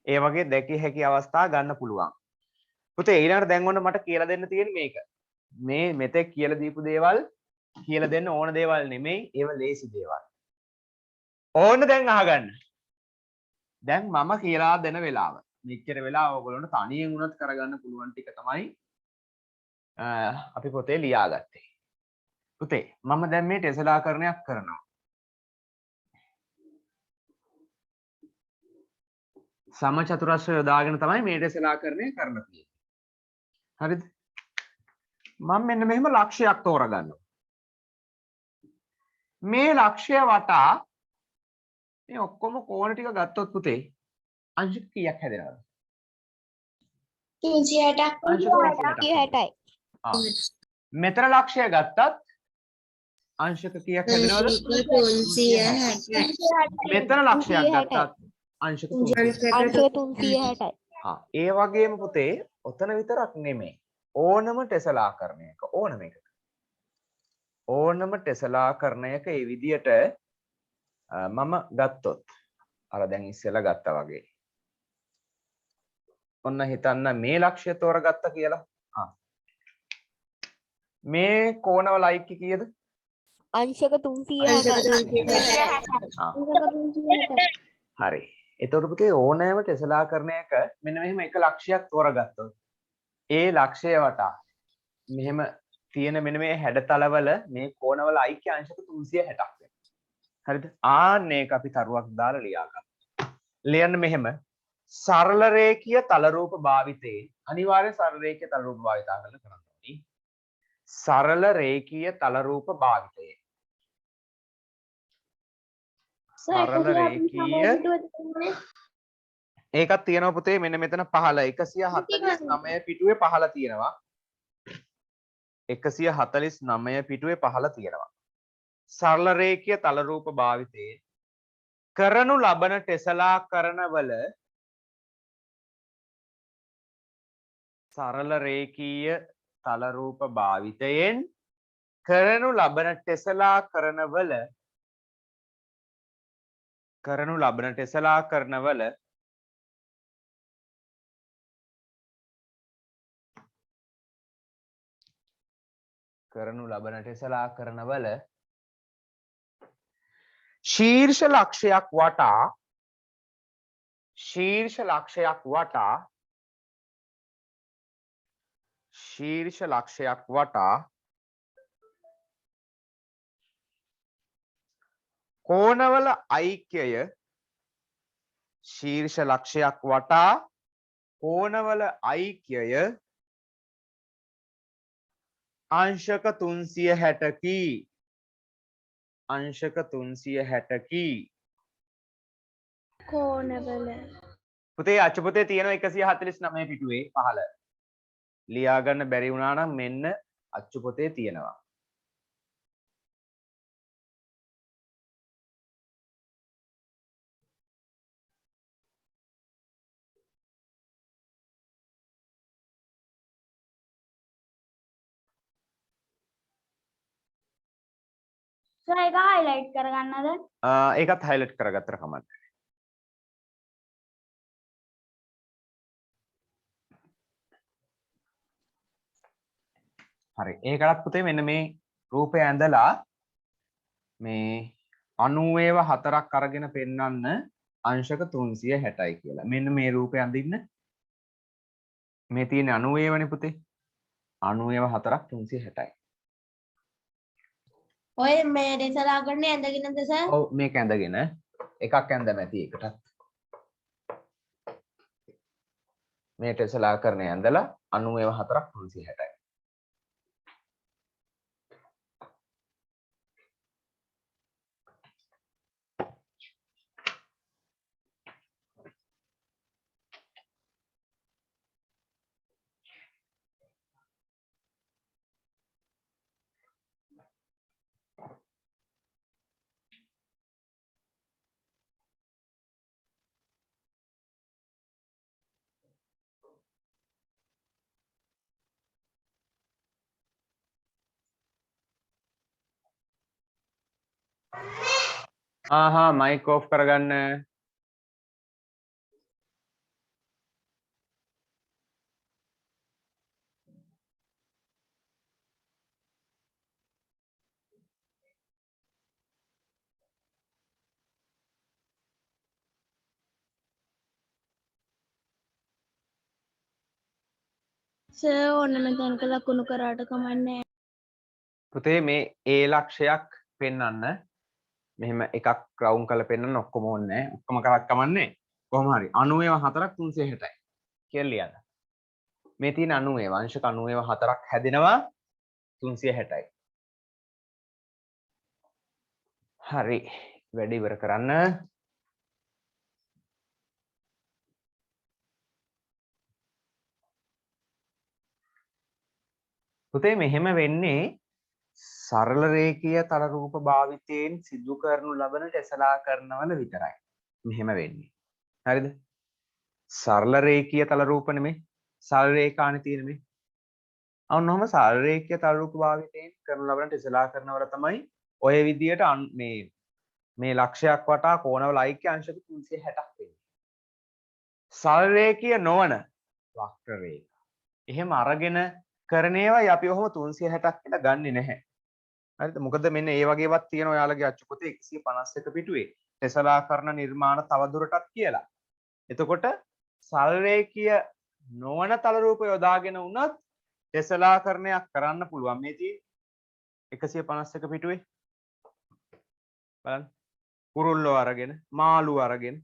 A: ඒ වගේ දැකිය හැකි අවස්ථා ගන්න පුළුවන්. පුතේ ඊළඟට දැන් ඔන්න මට කියලා දෙන්න තියෙන්නේ මේක. මේ මෙතෙක් කියලා දීපු දේවල් කියලා දෙන්න ඕන දේවල් නෙමෙයි, ඒව ලේසි දේවල්. ඕන්න දැන් අහගන්න. දැන් මම කියලා දෙන වෙලාව. මෙච්චර වෙලා ඔයගොල්ලන්ට තනියෙන් වුණත් කරගන්න පුළුවන් ටික තමයි අපි පොතේ ලියාගත්තේ. පුතේ මම දැන් මේ ටෙස්ලාකරණයක් කරනවා. සමචතුරස්‍ර යොදාගෙන තමයි මේ ටෙස්ලාකරණය කරන්න තියෙන්නේ. හරිද? මම මෙන්න මෙහෙම ලක්ෂයක් තෝරගන්නවා. මේ ලක්ෂය වටා මේ ඔක්කොම කෝණ ටික ගත්තොත් පුතේ අංශක කීයක් හැදෙනවද?
B: 360ක්.
A: මෙතන ලක්ෂය ගත්තත් අංශක කීයක් හැදෙනවද?
B: 360.
A: මෙතන ලක්ෂයක් ගත්තත් අංශක
B: 360යි.
A: ඒ වගේම පුතේ ඔතන විතරක් නෙමෙයි. ඕනම ටෙස්ලාකරණයක ඕනම එකක. ඕනම ටෙස්ලාකරණයක ඒ විදියට මම ගත්තොත් අර දැන් ඉස්සෙල්ලා ගත්තා වගේ ඔන්න හිතන්න මේ ලක්ෂ්‍ය තෝරගත්ත කියලා. මේ කෝණවල අයික්‍ය කීයද?
C: අංශක 360.
A: හරි. එතකොට පුතේ ඕනෑම ටෙසලාකරණයක මෙන්න මෙහෙම එක ලක්ෂයක් තෝරගත්තොත් ඒ ලක්ෂය වටා මෙහෙම තියෙන මෙන්න මේ හැඩතලවල මේ කෝණවල අයික්‍ය අංශක 360ක් වෙනවා. හරිද? ආන්න ඒක අපි තරුවක් දාලා ලියා ගන්න. ලියන්න මෙහෙම සරල රේඛීය තල රූප භාවිතේ අනිවාර්ය සරල රේඛීය තල රූප භාවිතා කරන්න ඕනේ. සරල රේඛීය තල රූප භාවිතේ සරල රේඛීය ඒකක් තියෙනවා පුතේ මෙන්න මෙතන 15 149 පිටුවේ 15 තියෙනවා 149 පිටුවේ 15 තියෙනවා සරල රේඛීය තල රූප භාවිතේ කරනු ලබන ටෙසලාකරණවල සරල රේඛීය තල රූප භාවිතයෙන් කරනු ලබන ටෙසලාකරණවල කරනු ලබන ටෙසලාකරණවල කරනු ලබන ටෙසලාකරණවල ශීර්ෂ ලක්ෂයක් වටා කෝණවල අයික්‍යය ශීර්ෂ ලක්ෂයක් වටා කෝණවල අයික්‍යය අංශක 360කි අංශක 360කි
C: කෝණවල
A: පුතේ අච්චුපතේ තියෙනවා 149 පිටුවේ 15 ලියා ගන්න බැරි වුණා නම් මෙන්න අච්චුපතේ තියෙනවා
B: සර් ඒක highlight කරගන්නද?
A: ඒකත් highlight කරගත්තට කමක් නැහැ. හරි. ඒකටත් පුතේ මෙන්න මේ රූපය ඇඳලා මේ 94ක් අරගෙන පෙන්වන්න අංශක 360යි කියලා. මෙන්න මේ රූපය අඳින්න. මේ තියෙන 90 වනේ පුතේ. 94ක් 360යි.
B: ඔය මේ ටෙසලාකරණය ඇඳගෙනද සර්?
A: ඔව් මේක ඇඳගෙන එකක් ඇඳ නැති එකටත් මේ ටෙසලාකරණය ඇඳලා 94ක් 360යි. माइक ऑफ करगන්න
C: සර් ඕන මෙතනක ලකුණු කරාට කමන්නේ
A: පුතේ මේ A ලක්ෂයක් පෙන්වන්න මෙහෙම එකක් රවුම් කරලා පෙන්වන්න ඔක්කොම ඕනේ නැහැ ඔක්කොම කරක් කමන්නේ කොහොම හරි 94ක් 360යි කියලා ලියන්න මේ තියෙන 90 අංශක 94ක් හැදෙනවා 360යි හරි වැඩි ඉවර කරන්න පුතේ මෙහෙම වෙන්නේ සරල රේඛීය තල රූප භාවිතයෙන් සිදු කරනු ලබන ටෙසලාකරණවල විතරයි මෙහෙම වෙන්නේ හරිද සරල රේඛීය තල රූප නෙමෙයි සරල රේඛානේ තියෙන්නේ ඔන්නෝම සරල රේඛීය තල රූප භාවිතයෙන් කරනු ලබන ටෙසලාකරණවල තමයි ඔය විදියට මේ ලක්ෂයක් වටා කෝණවල අයික්‍ය අංශක 360ක් වෙන්නේ සරල රේඛීය නොවන වක්‍ර රේඛා. එහෙම අරගෙන කරන ඒවායි අපි ඔහොම 360ක් කියලා ගන්නෙ නැහැ. හරිද? මොකද මෙන්න ඒ වගේවත් තියෙන ඔයාලගේ අච්චු පොතේ 151 පිටුවේ ටෙසලාකරණ නිර්මාණ තවදුරටත් කියලා. එතකොට සල්රේඛීය නොවන තල රූප යොදාගෙන වුණත් ටෙසලාකරණයක් කරන්න පුළුවන්. මේ තියෙන්නේ 151 පිටුවේ. බලන්න. කුරුල්ලෝ අරගෙන, මාළු අරගෙන.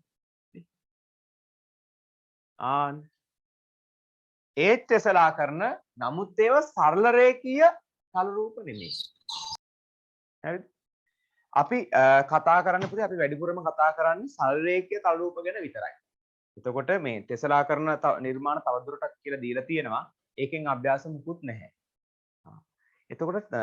A: ඒත් ටෙසලාකරණ නමුත් ඒවා සරල රේඛීය තල රූප නෙමෙයි. හරිද? අපි කතා කරන්න පුතේ අපි වැඩිපුරම කතා කරන්නේ සරල රේඛීය තල රූප ගැන විතරයි. එතකොට මේ ටෙසලාකරණ නිර්මාණ තවදුරටත් කියලා දීලා තියෙනවා. ඒකෙන් අභ්‍යාස මුකුත් නැහැ. එතකොට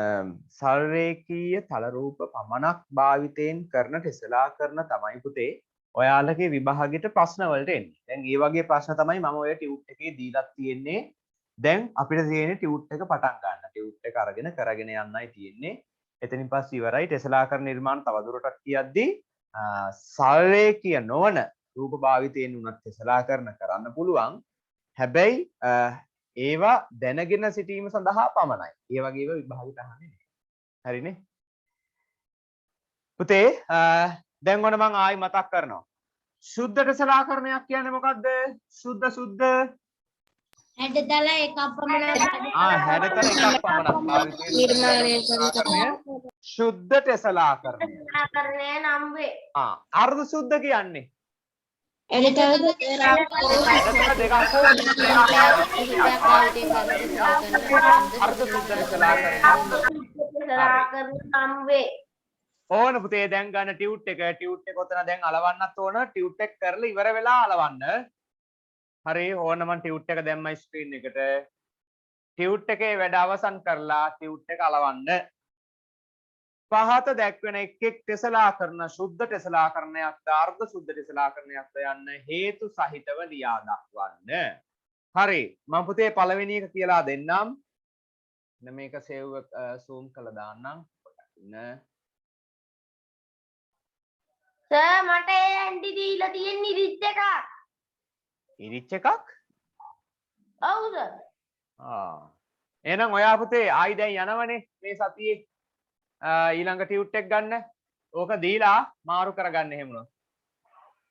A: සරල රේඛීය තල රූප පමණක් භාවිතයෙන් කරන ටෙසලාකරණ තමයි පුතේ ඔයාලගේ විභාගෙට ප්‍රශ්න වලට එන්නේ. දැන් මේ වගේ ප්‍රශ්න තමයි මම ඔය ටියුට් එකේ දීලා තියෙන්නේ. දැන් අපිට තියෙන්නේ ටියුට් එක පටන් ගන්න. ටියුට් එක අරගෙන කරගෙන යන්නයි තියෙන්නේ. එතනින් පස්සේ ඉවරයි. ටෙසලාකරණ නිර්මාණ තවදුරටත් කියද්දී සරල රේඛීය නොවන රූප භාවිතයෙන් උනත් ටෙසලාකරණ කරන්න පුළුවන්. හැබැයි ඒවා දැනගෙන සිටීම සඳහා පමණයි. ඒ වගේ ඒවා විභාගෙට අහන්නේ නැහැ. හරිනේ? පුතේ දැන් ඔන්න මම ආයි මතක් කරනවා. සුද්ධ ටෙසලාකරණයක් කියන්නේ මොකද්ද? සුද්ධ
B: හැඩතල එකක් පමණ
A: හැඩතල එකක් පමණක් භාවිතයෙන්
C: නිර්මාණය
A: කරන සුද්ධ ටෙසලාකරණය.
B: කරණය නම් වේ.
A: අර්ධ සුද්ධ කියන්නේ
C: එඩිටර්
A: හැඩතල දෙකක් අර්ධ සුද්ධ ටෙසලාකරණය.
B: නම් වේ.
A: ඕන පුතේ දැන් ගන්න ටියුට් එක ඔතන දැන් අලවන්නත් ඕන ටියුට් එක කරලා ඉවර වෙලා අලවන්න. හරි ඕන මම ටියුට් එක දැම්මයි ස්ක්‍රීන් එකට. ටියුට් එකේ වැඩ අවසන් කරලා ටියුට් එක අලවන්න. පහත දැක්වෙන එක් ටෙසලාකරණ සුද්ධ ටෙසලාකරණයක් අර්ධ සුද්ධ ටෙසලාකරණයක් යන්න හේතු සහිතව ලියා දක්වන්න. හරි මම පුතේ පළවෙනි එක කියලා දෙන්නම්. දැන් මේක සේව් zoom කරලා දාන්නම්.
B: සර් මට ඒ ඇන්ටි දීලා තියෙන ඉරිච් එකක්.
A: ඉරිච් එකක්?
B: ඔව් සර්.
A: එහෙනම් ඔයා පුතේ ආයි දැන් යනවනේ මේ සතියේ ඊළඟ ටියුට් එක ගන්න. ඕක දීලා මාරු කරගන්න එහෙම උනොත්.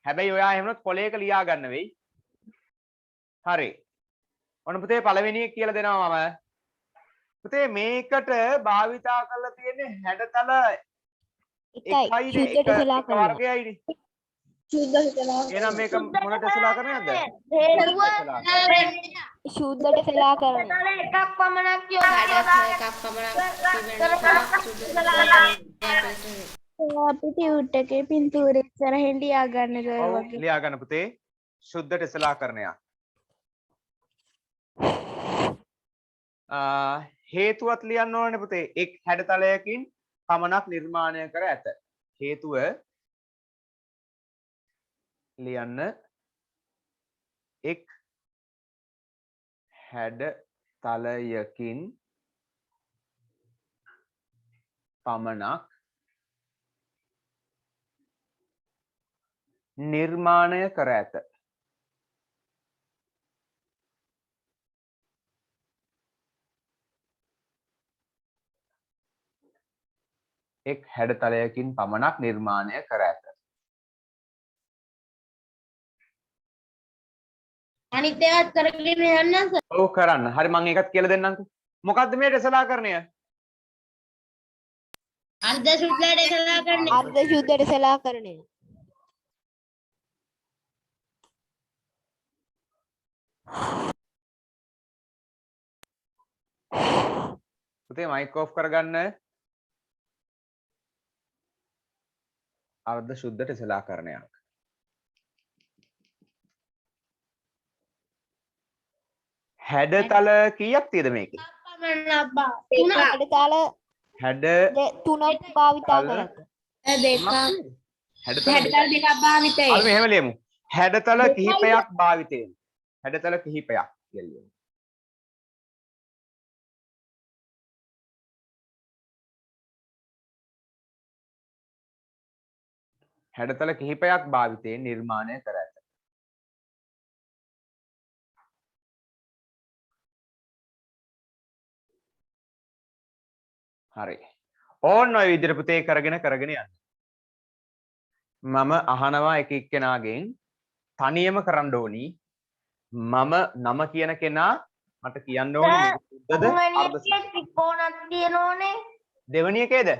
A: හැබැයි ඔයා එහෙම උනොත් කොලයක ලියා ගන්න වෙයි. හරි. ඔන්න පුතේ පළවෙනි එක කියලා දෙනවා මම. පුතේ මේකට භාවිතා කරලා තියෙන්නේ හැඩතල එකයි
C: සුද්ධ ටෙසලාකරණය.
A: වර්ගයයිනේ.
C: සුද්ධ ටෙසලාකරණය.
A: එහෙනම් මේක මොන ටෙසලාකරණයක්ද?
C: සුද්ධ ටෙසලාකරණය.
B: හැඩතල එකක් පමණක් යොදා
C: අපි ටියුට් එකේ පින්තූරය ඉස්සරහින් ලියා ගන්න ඔය
A: ඔව්
C: වගේ.
A: ලියා ගන්න පුතේ. සුද්ධ ටෙසලාකරණයක්. හේතුවත් ලියන්න ඕනේ පුතේ. එක් හැඩතලයකින් පමණක් නිර්මාණය කර ඇත. හේතුව ලියන්න එක් හැඩතලයකින් පමණක් නිර්මාණය කර ඇත. එක් හැඩතලයකින් පමණක් නිර්මාණය කර ඇත.
B: අනිත් ඒවාත් කරගෙන යන්න සර්.
A: ඔව් කරන්න. හරි මම ඒකත් කියලා දෙන්නම්කෝ. මොකද්ද මේ ටෙසලාකරණය?
B: අර්ධ සුද්ධ ටෙසලාකරණය.
C: අර්ධ සුද්ධ ටෙසලාකරණය.
A: පුතේ මයික් ඔෆ් කරගන්න. අර්ධ සුද්ධ ටෙසලාකරණයක්. හැඩතල කීයක් තියෙද මේකේ?
B: පමණක් බා.
C: හැඩතල
A: හැඩ
C: තුනක් භාවිතා කරත.
B: දෙකක්.
A: හැඩතල
B: හැඩතල දෙකක් භාවිතයි.
A: අපි මෙහෙම ලියමු. හැඩතල කිහිපයක් භාවිතයෙන්. හැඩතල කිහිපයක් කියලා ලියමු. හැඩතල කිහිපයක් භාවිතයෙන් නිර්මාණය කර ඇත. හරි. ඕන්න ඔය විදිහට පුතේ කරගෙන යන්න. මම අහනවා එක එක්කෙනාගෙන් තනියම කරන්න ඕනි. මම නම කියන කෙනා මට කියන්න ඕනේ මේක සුද්ධද අර්ධ සුද්ධද?
B: ත්‍රිකෝණයක් තියෙනෝනේ.
A: දෙවෙනි එකේද?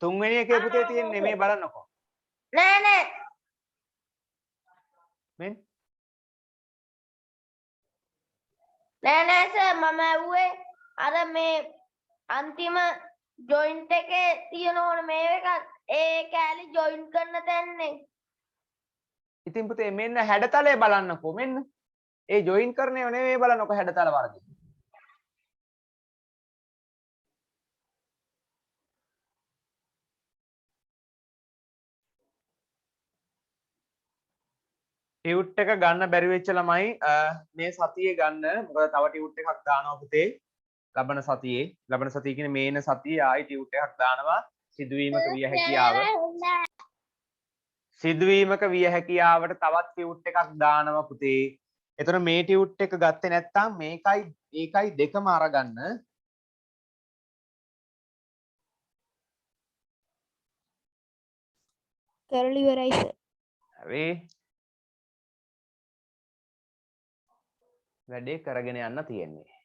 A: තුන්වෙනි එකේ පුතේ තියෙන්නේ මේ බලන්නකෝ.
B: නෑ.
A: මෙන්න
B: නෑ සර් මම ඇහුවේ අර මේ අන්තිම ජොයින්ට් එකේ තියෙනෝනේ මේ එක ඒ කෑලි ජොයින් කරන තැන්නේ.
A: ඉතින් පුතේ මෙන්න හැඩතලය බලන්නකෝ මෙන්න. ඒ ජොයින් කරන ඒවා නෙවෙයි බලන්නකෝ හැඩතල වර්ගය. ටියුට් එක ගන්න බැරි වෙච්ච ළමයි මේ සතියේ ගන්න. මොකද තව ටියුට් එකක් දානවා පුතේ. ලබන සතියේ කියන්නේ මේන සතියේ ආයි ටියුට් එකක් දානවා සිදුවීමක විය හැකියාව. සිදුවීමක විය හැකියාවට තවත් ටියුට් එකක් දානවා පුතේ. එතකොට මේ ටියුට් එක ගත්තේ නැත්නම් මේකයි දෙකම අරගන්න.
C: කරලි ඉවරයි සර්.
A: හරි. වැඩේ කරගෙන යන්න තියෙන්නේ.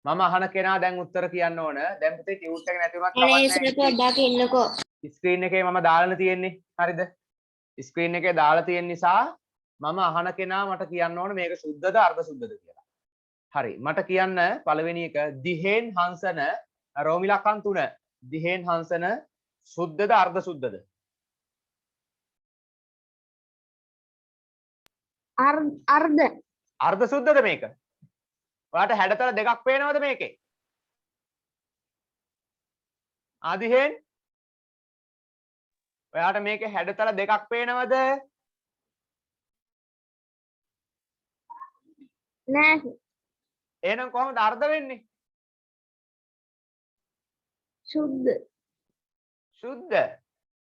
A: මම අහන කෙනා දැන් උත්තර කියන්න ඕන. දැන් පුතේ ටියුට් එක නැති වුණත් කමක් නැහැ.
B: පොඩ්ඩක් ඉන්නකෝ.
A: ස්ක්‍රීන් එකේ මම දාලා තියෙන්නේ. හරිද? ස්ක්‍රීන් එකේ දාලා තියෙන නිසා මම අහන කෙනා මට කියන්න ඕන මේක සුද්ධද අර්ධ සුද්ධද කියලා. හරි. මට කියන්න පළවෙනි එක දිහෙන් හංසන රෝමිලකන් 3. දිහෙන් හංසන සුද්ධද අර්ධ සුද්ධද?
B: අර්ධ.
A: අර්ධ සුද්ධද මේක? ඔයාට හැඩතල දෙකක් පේනවද මේකේ? ආදිහෙන් ඔයාට මේකේ හැඩතල දෙකක් පේනවද?
B: නෑ.
A: එහෙනම් කොහොමද අර්ධ වෙන්නේ?
B: සුද්ධ.
A: සුද්ධ.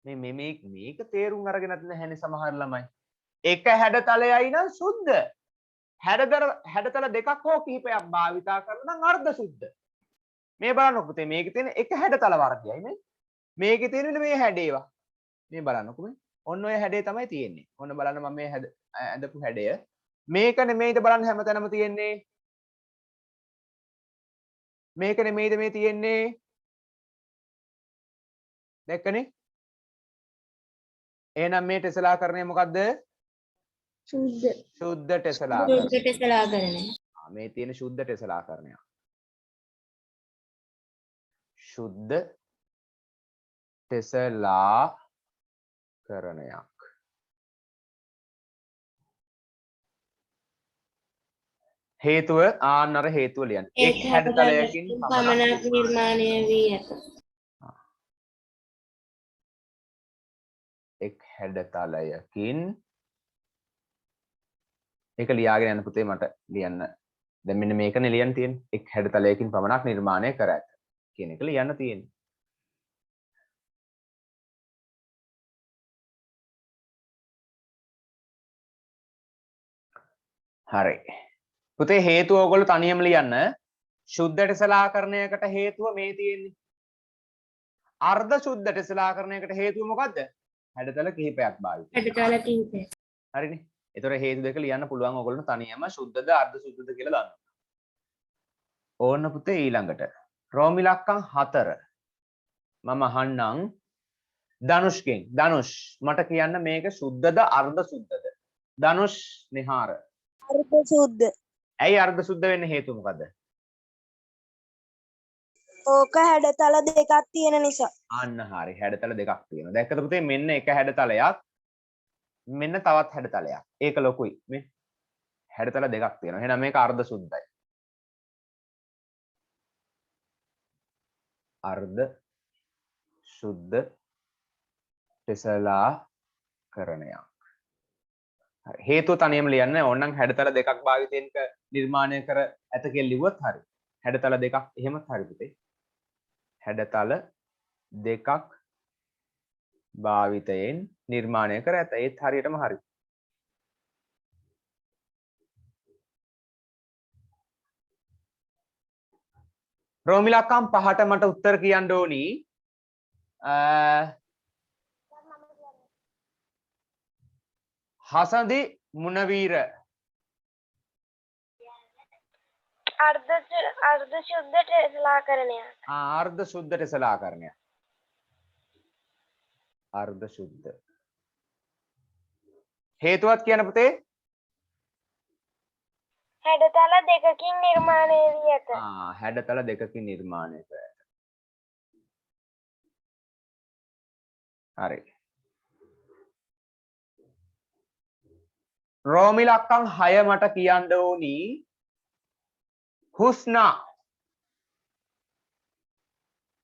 A: මේක තේරුම් අරගෙනත් නැහැනේ සමහර ළමයි. එක හැඩතලයයි නම් සුද්ධ. හැඩතල දෙකක් හෝ කිහිපයක් භාවිතා කරනවා නම් අර්ධ සුද්ධ. මේ බලන්නකො පුතේ මේකේ තියෙන එක හැඩතල වර්ගයයි නේ. මේකේ තියෙන්නේ මේ හැඩේවා. මේ බලන්නකො මේ. ඔන්න ඔය හැඩේ තමයි තියෙන්නේ. ඔන්න බලන්න මම මේ ඇඳපු හැඩය. මේක නෙමෙයිද බලන්න හැමතැනම තියෙන්නේ. මේක නෙමෙයිද මේ තියෙන්නේ. දැක්කනේ? එහෙනම් මේ ටෙසලාකරණය මොකද්ද?
B: සුද්ධ.
A: සුද්ධ ටෙසලාකරණය.
B: ටෙසලාකරණය.
A: මේ තියෙන සුද්ධ ටෙසලාකරණය. සුද්ධ ටෙසලාකරණයක්. හේතුව ආන්න අර හේතුව ලියන්න. එක් හැඩතලයකින්
B: පමණක් නිර්මාණය වී ඇත.
A: එක් හැඩතලයකින් ඒක ලියාගෙන යන්න පුතේ මට ලියන්න. දැන් මෙන්න මේකනේ ලියන්න තියෙන්නේ. එක් හැඩතලයකින් පමණක් නිර්මාණය කර ඇත කියන එක ලියන්න තියෙන්නේ. හරි. පුතේ හේතුව ඔයගොල්ලෝ තනියම ලියන්න. සුද්ධ ටෙසලාකරණයකට හේතුව මේ තියෙන්නේ. අර්ධ සුද්ධ ටෙසලාකරණයකට හේතුව මොකද්ද? හැඩතල කිහිපයක් භාවිත.
B: හැඩතල කිහිපයක්.
A: හරිනේ. ඒතර හේතු දෙක ලියන්න පුළුවන් ඔයගොල්ලෝ තනියම සුද්ධද අර්ධ සුද්ධද කියලා දාන්න. ඕන්න පුතේ ඊළඟට. රෝමි ලක්කම් 4. මම අහන්නම් ධනුෂ්ගෙන්. ධනුෂ් මට කියන්න මේක සුද්ධද අර්ධ සුද්ධද? ධනුෂ් නිහාර.
C: අර්ධ සුද්ධ.
A: ඇයි අර්ධ සුද්ධ වෙන්න හේතුව මොකද්ද?
C: ඕක හැඩතල දෙකක් තියෙන නිසා.
A: අන්න හරි හැඩතල දෙකක් තියෙනවා. දැක්කද පුතේ මෙන්න එක හැඩතලයක් මෙන්න තවත් හැඩතලයක්. ඒක ලොකුයි. මේ හැඩතල දෙකක් තියෙනවා. එහෙනම් මේක අර්ධ සුද්ධයි. අර්ධ සුද්ධ ටෙසලාකරණයක්. හරි. හේතුව තනියම ලියන්න ඕනනම් හැඩතල දෙකක් භාවිතයෙන් නිර්මාණය කර ඇත කියලා ලිව්වොත් හරි. හැඩතල දෙකක් එහෙමත් හරි පුතේ. හැඩතල දෙකක් භාවිතයෙන් නිර්මාණය කර ඇත. ඒත් හරියටම හරි. රෝම ඉලක්කම් 5ට මට උත්තර කියන්න ඕනි. හසඳි මුණවීර
B: අර්ධ ශුද්ධ ටෙස්ලාකරණය.
A: අර්ධ ශුද්ධ ටෙසලාකරණය. අර්ධ ශුද්ධ. හේතුවත් කියන පුතේ?
B: හැඩතල දෙකකින් නිර්මාණය වී ඇත.
A: හැඩතල දෙකකින් නිර්මාණය කර ඇත. හරි. රෝම ඉලක්කම් 6 මට කියන්න ඕනි. හුස්නා.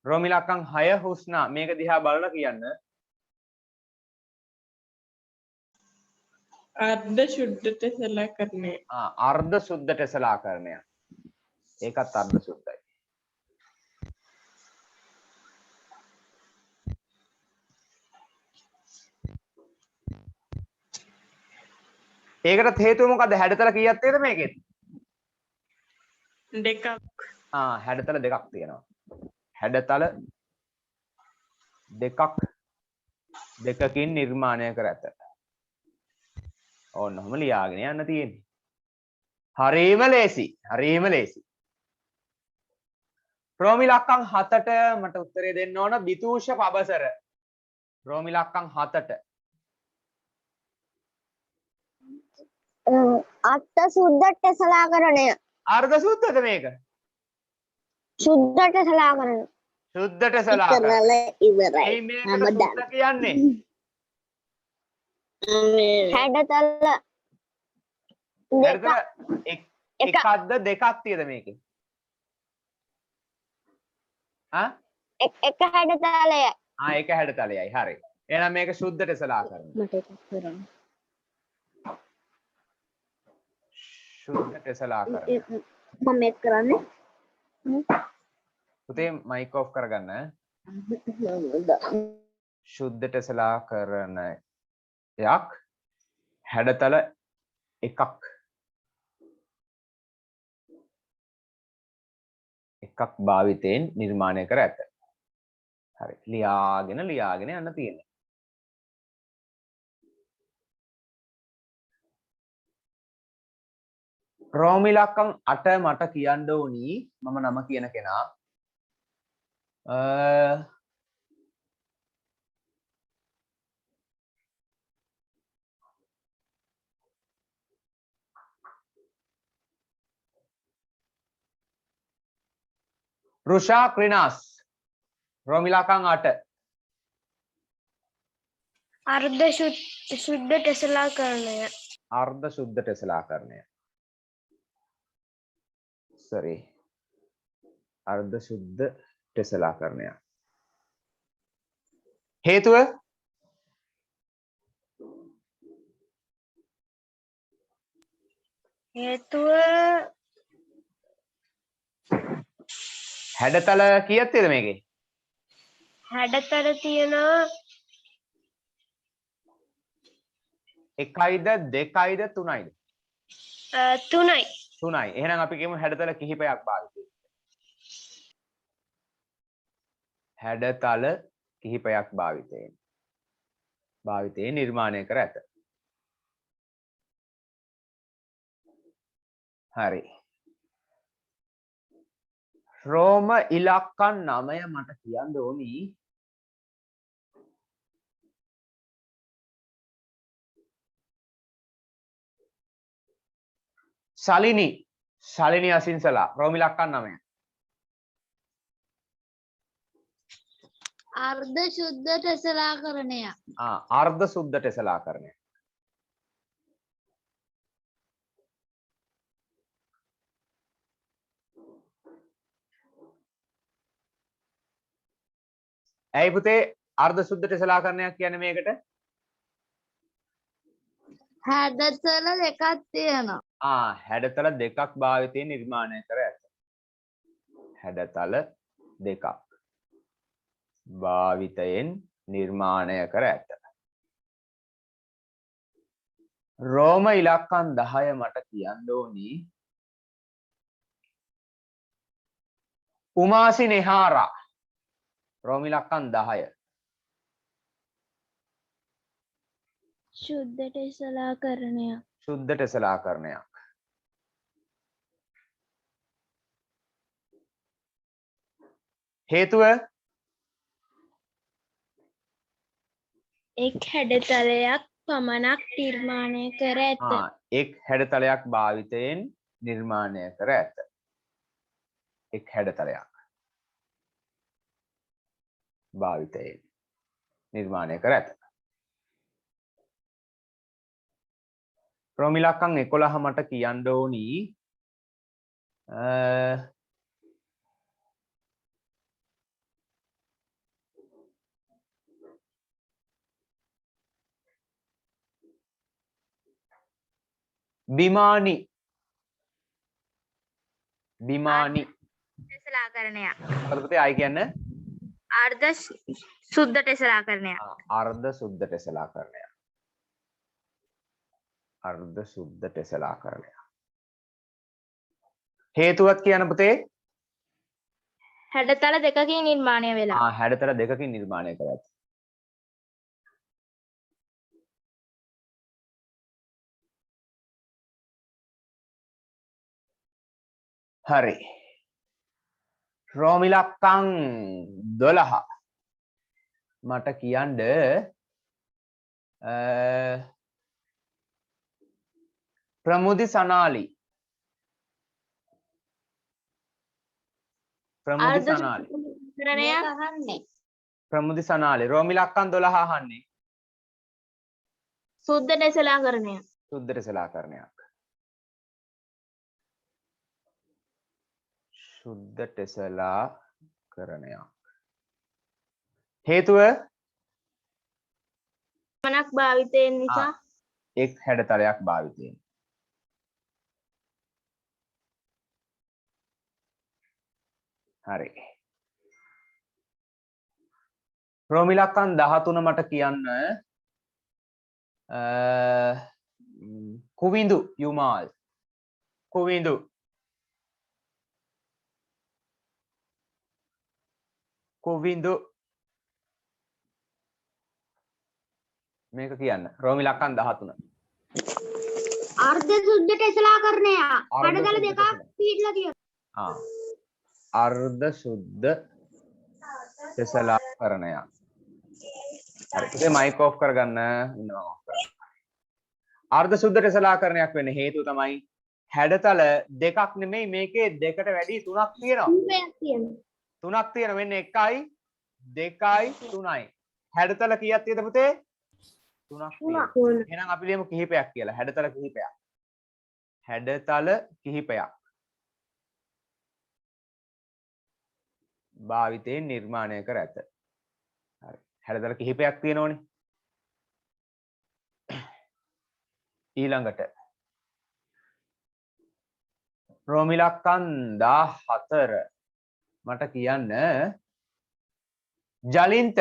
A: රෝම ඉලක්කම් 6 හුස්නා. මේක දිහා බලලා කියන්න.
C: අර්ධ ශුද්ධ ටෙසලාකරණය.
A: අර්ධ ශුද්ධ ටෙසලාකරණය. ඒකත් අර්ධ ශුද්ධයි. ඒකට හේතුව මොකද්ද? හැඩතල කීයක් තියෙද මේකෙත්?
C: දෙකක්.
A: හැඩතල දෙකක් තියෙනවා. හැඩතල දෙකකින් නිර්මාණය කර ඇත. ඕන්න ඔහම ලියාගෙන යන්න තියෙන්නේ. හරිම ලේසි. හරිම ලේසි. රෝම ඉලක්කම් 7ට මට උත්තරේ දෙන්න ඕන විතූෂ පබසර. රෝම ඉලක්කම් 7ට.
B: අර්ථ ශුද්ධ ටෙස්ලාකරණය.
A: අර්ධ සුද්ධද මේක?
B: ශුද්ධ ටෙස්ලාකරණය.
A: සුද්ධ ටෙසලාකරණය.
B: ඉවරයි.
A: එයි මේකට සුද්ධ කියන්නේ.
B: හැඩතල
A: හැඩතල එකක්ද දෙකක් තියද මේකේ?
B: එක හැඩතලය.
A: ඒක හැඩතලයයි. හරි. එහෙනම් මේක සුද්ධ ටෙසලාකරණය.
C: මට එකක් කරන්න.
A: සුද්ධ ටෙසලාකරණය.
B: මම මේක කරන්නේ.
A: පුතේ මයික් ඔෆ් කරගන්න. සුද්ධ ටෙසලාකරණයක් හැඩතල එකක් භාවිතයෙන් නිර්මාණය කර ඇත. හරි. ලියාගෙන යන්න තියෙනවා. රෝම ඉලක්කම් 8 මට කියන්න ඕනි. මම නම කියන කෙනා. රුෂා ක්‍රිනාස්. රෝම ඉලක්කම් 8.
B: අර්ධ ශුද්ධ ටෙස්ලාකරණය.
A: අර්ධ ශුද්ධ ටෙසලාකරණය. sorry. අර්ධ ශුද්ධ ටෙසලාකරණය. හේතුව හැඩතල කීයක් තියෙද මේකේ?
B: හැඩතල තියෙනවා
A: 1යිද 2යිද 3යිද?
B: 3යි.
A: 3යි. එහෙනම් අපි කියමු හැඩතල කිහිපයක් භාවිතයි. හැඩතල කිහිපයක් භාවිතයෙන් නිර්මාණය කර ඇත. හරි. රෝම ඉලක්කම් 9 මට කියන්න ඕනි. ශලිනි අසින්සලා. රෝම ඉලක්කම් 9.
C: අර්ධ ශුද්ධ ටෙසලාකරණය.
A: අර්ධ සුද්ධ ටෙසලාකරණය. ඇයි පුතේ අර්ධ සුද්ධ ටෙසලාකරණයක් කියන්නේ මේකට?
C: හැඩතල දෙකක් තියෙනවා.
A: හැඩතල දෙකක් භාවිතයෙන් නිර්මාණය කර ඇත. හැඩතල දෙකක් භාවිතයෙන් නිර්මාණය කර ඇත. රෝම ඉලක්කම් 10 මට කියන්න ඕනි. උමාසි නෙහාරා රෝමි ලක්කන් 10
C: ශුද්ධ ටෙසලාකරණයක්.
A: ශුද්ධ ටෙසලාකරණයක්. හේතුව
C: එක් හැඩතලයක් පමණක් නිර්මාණය කර ඇත.
A: එක් හැඩතලයක් භාවිතයෙන් නිර්මාණය කර ඇත. එක් හැඩතලයක් භාවිතයෙන් නිර්මාණය කර ඇත. රෝමි ලක්කන් 11 මට කියන්න ඕනි බිමානි
B: ටෙසලාකරණයක්.
A: මොකද පුතේ ආයි කියන්න
B: අර්ධ සුද්ධ ටෙසලාකරණයක්.
A: අර්ධ සුද්ධ ටෙසලාකරණයක්. අර්ධ සුද්ධ ටෙසලාකරණයක්. හේතුවක් කියන්න පුතේ
B: හැඩතල දෙකකින් නිර්මාණය වෙලා.
A: හැඩතල දෙකකින් නිර්මාණය කර ඇත. හරි. රෝමි ලක්කන් 12 මට කියන්න ප්‍රමුදි සනාලි ප්‍රමුදි සනාලි රෝමි ලක්කන් 12 අහන්නේ
B: සුද්ධ ටෙසලාකරණයක්.
A: සුද්ධ ටෙසලාකරණයක්. සුද්ධ ටෙසලාකරණයක්. හේතුව
B: පමණක් භාවිතයෙන් නිසා
A: එක් හැඩතලයක් භාවිතයෙන්. හරි. රෝමි ලක්කන් 13 මට කියන්න කුවිඳු යුමාල් කුවිඳු මේක කියන්න රෝමි ලක්කන් 13
B: අර්ධ සුද්ධ ටෙසලාකරණයක්. හැඩතල දෙකක් පිටලා තියෙනවා.
A: අර්ධ සුද්ධ ටෙසලාකරණයක්. හරි. ඉතින් මයික් ඔෆ් කරගන්න ඉන්නවා ඔෆ් කරගන්න. අර්ධ සුද්ධ ටෙසලාකරණයක් වෙන්න හේතුව තමයි හැඩතල දෙකක් නෙමෙයි මේකේ දෙකට වැඩි තුනක් තියෙනවා. තුනක් තියෙන වෙන්නේ 1යි 2යි 3යි. හැඩතල කීයක් තියෙද පුතේ? තුනක් තියෙනවා. එහෙනම් අපි ලියමු කිහිපයක් කියලා. හැඩතල කිහිපයක්. හැඩතල කිහිපයක්. භාවිතයෙන් නිර්මාණය කර ඇත. හරි. හැඩතල කිහිපයක් තියෙනවනේ. ඊළඟට රෝමි ලක්කන් 14 මට කියන්න ජලින්ත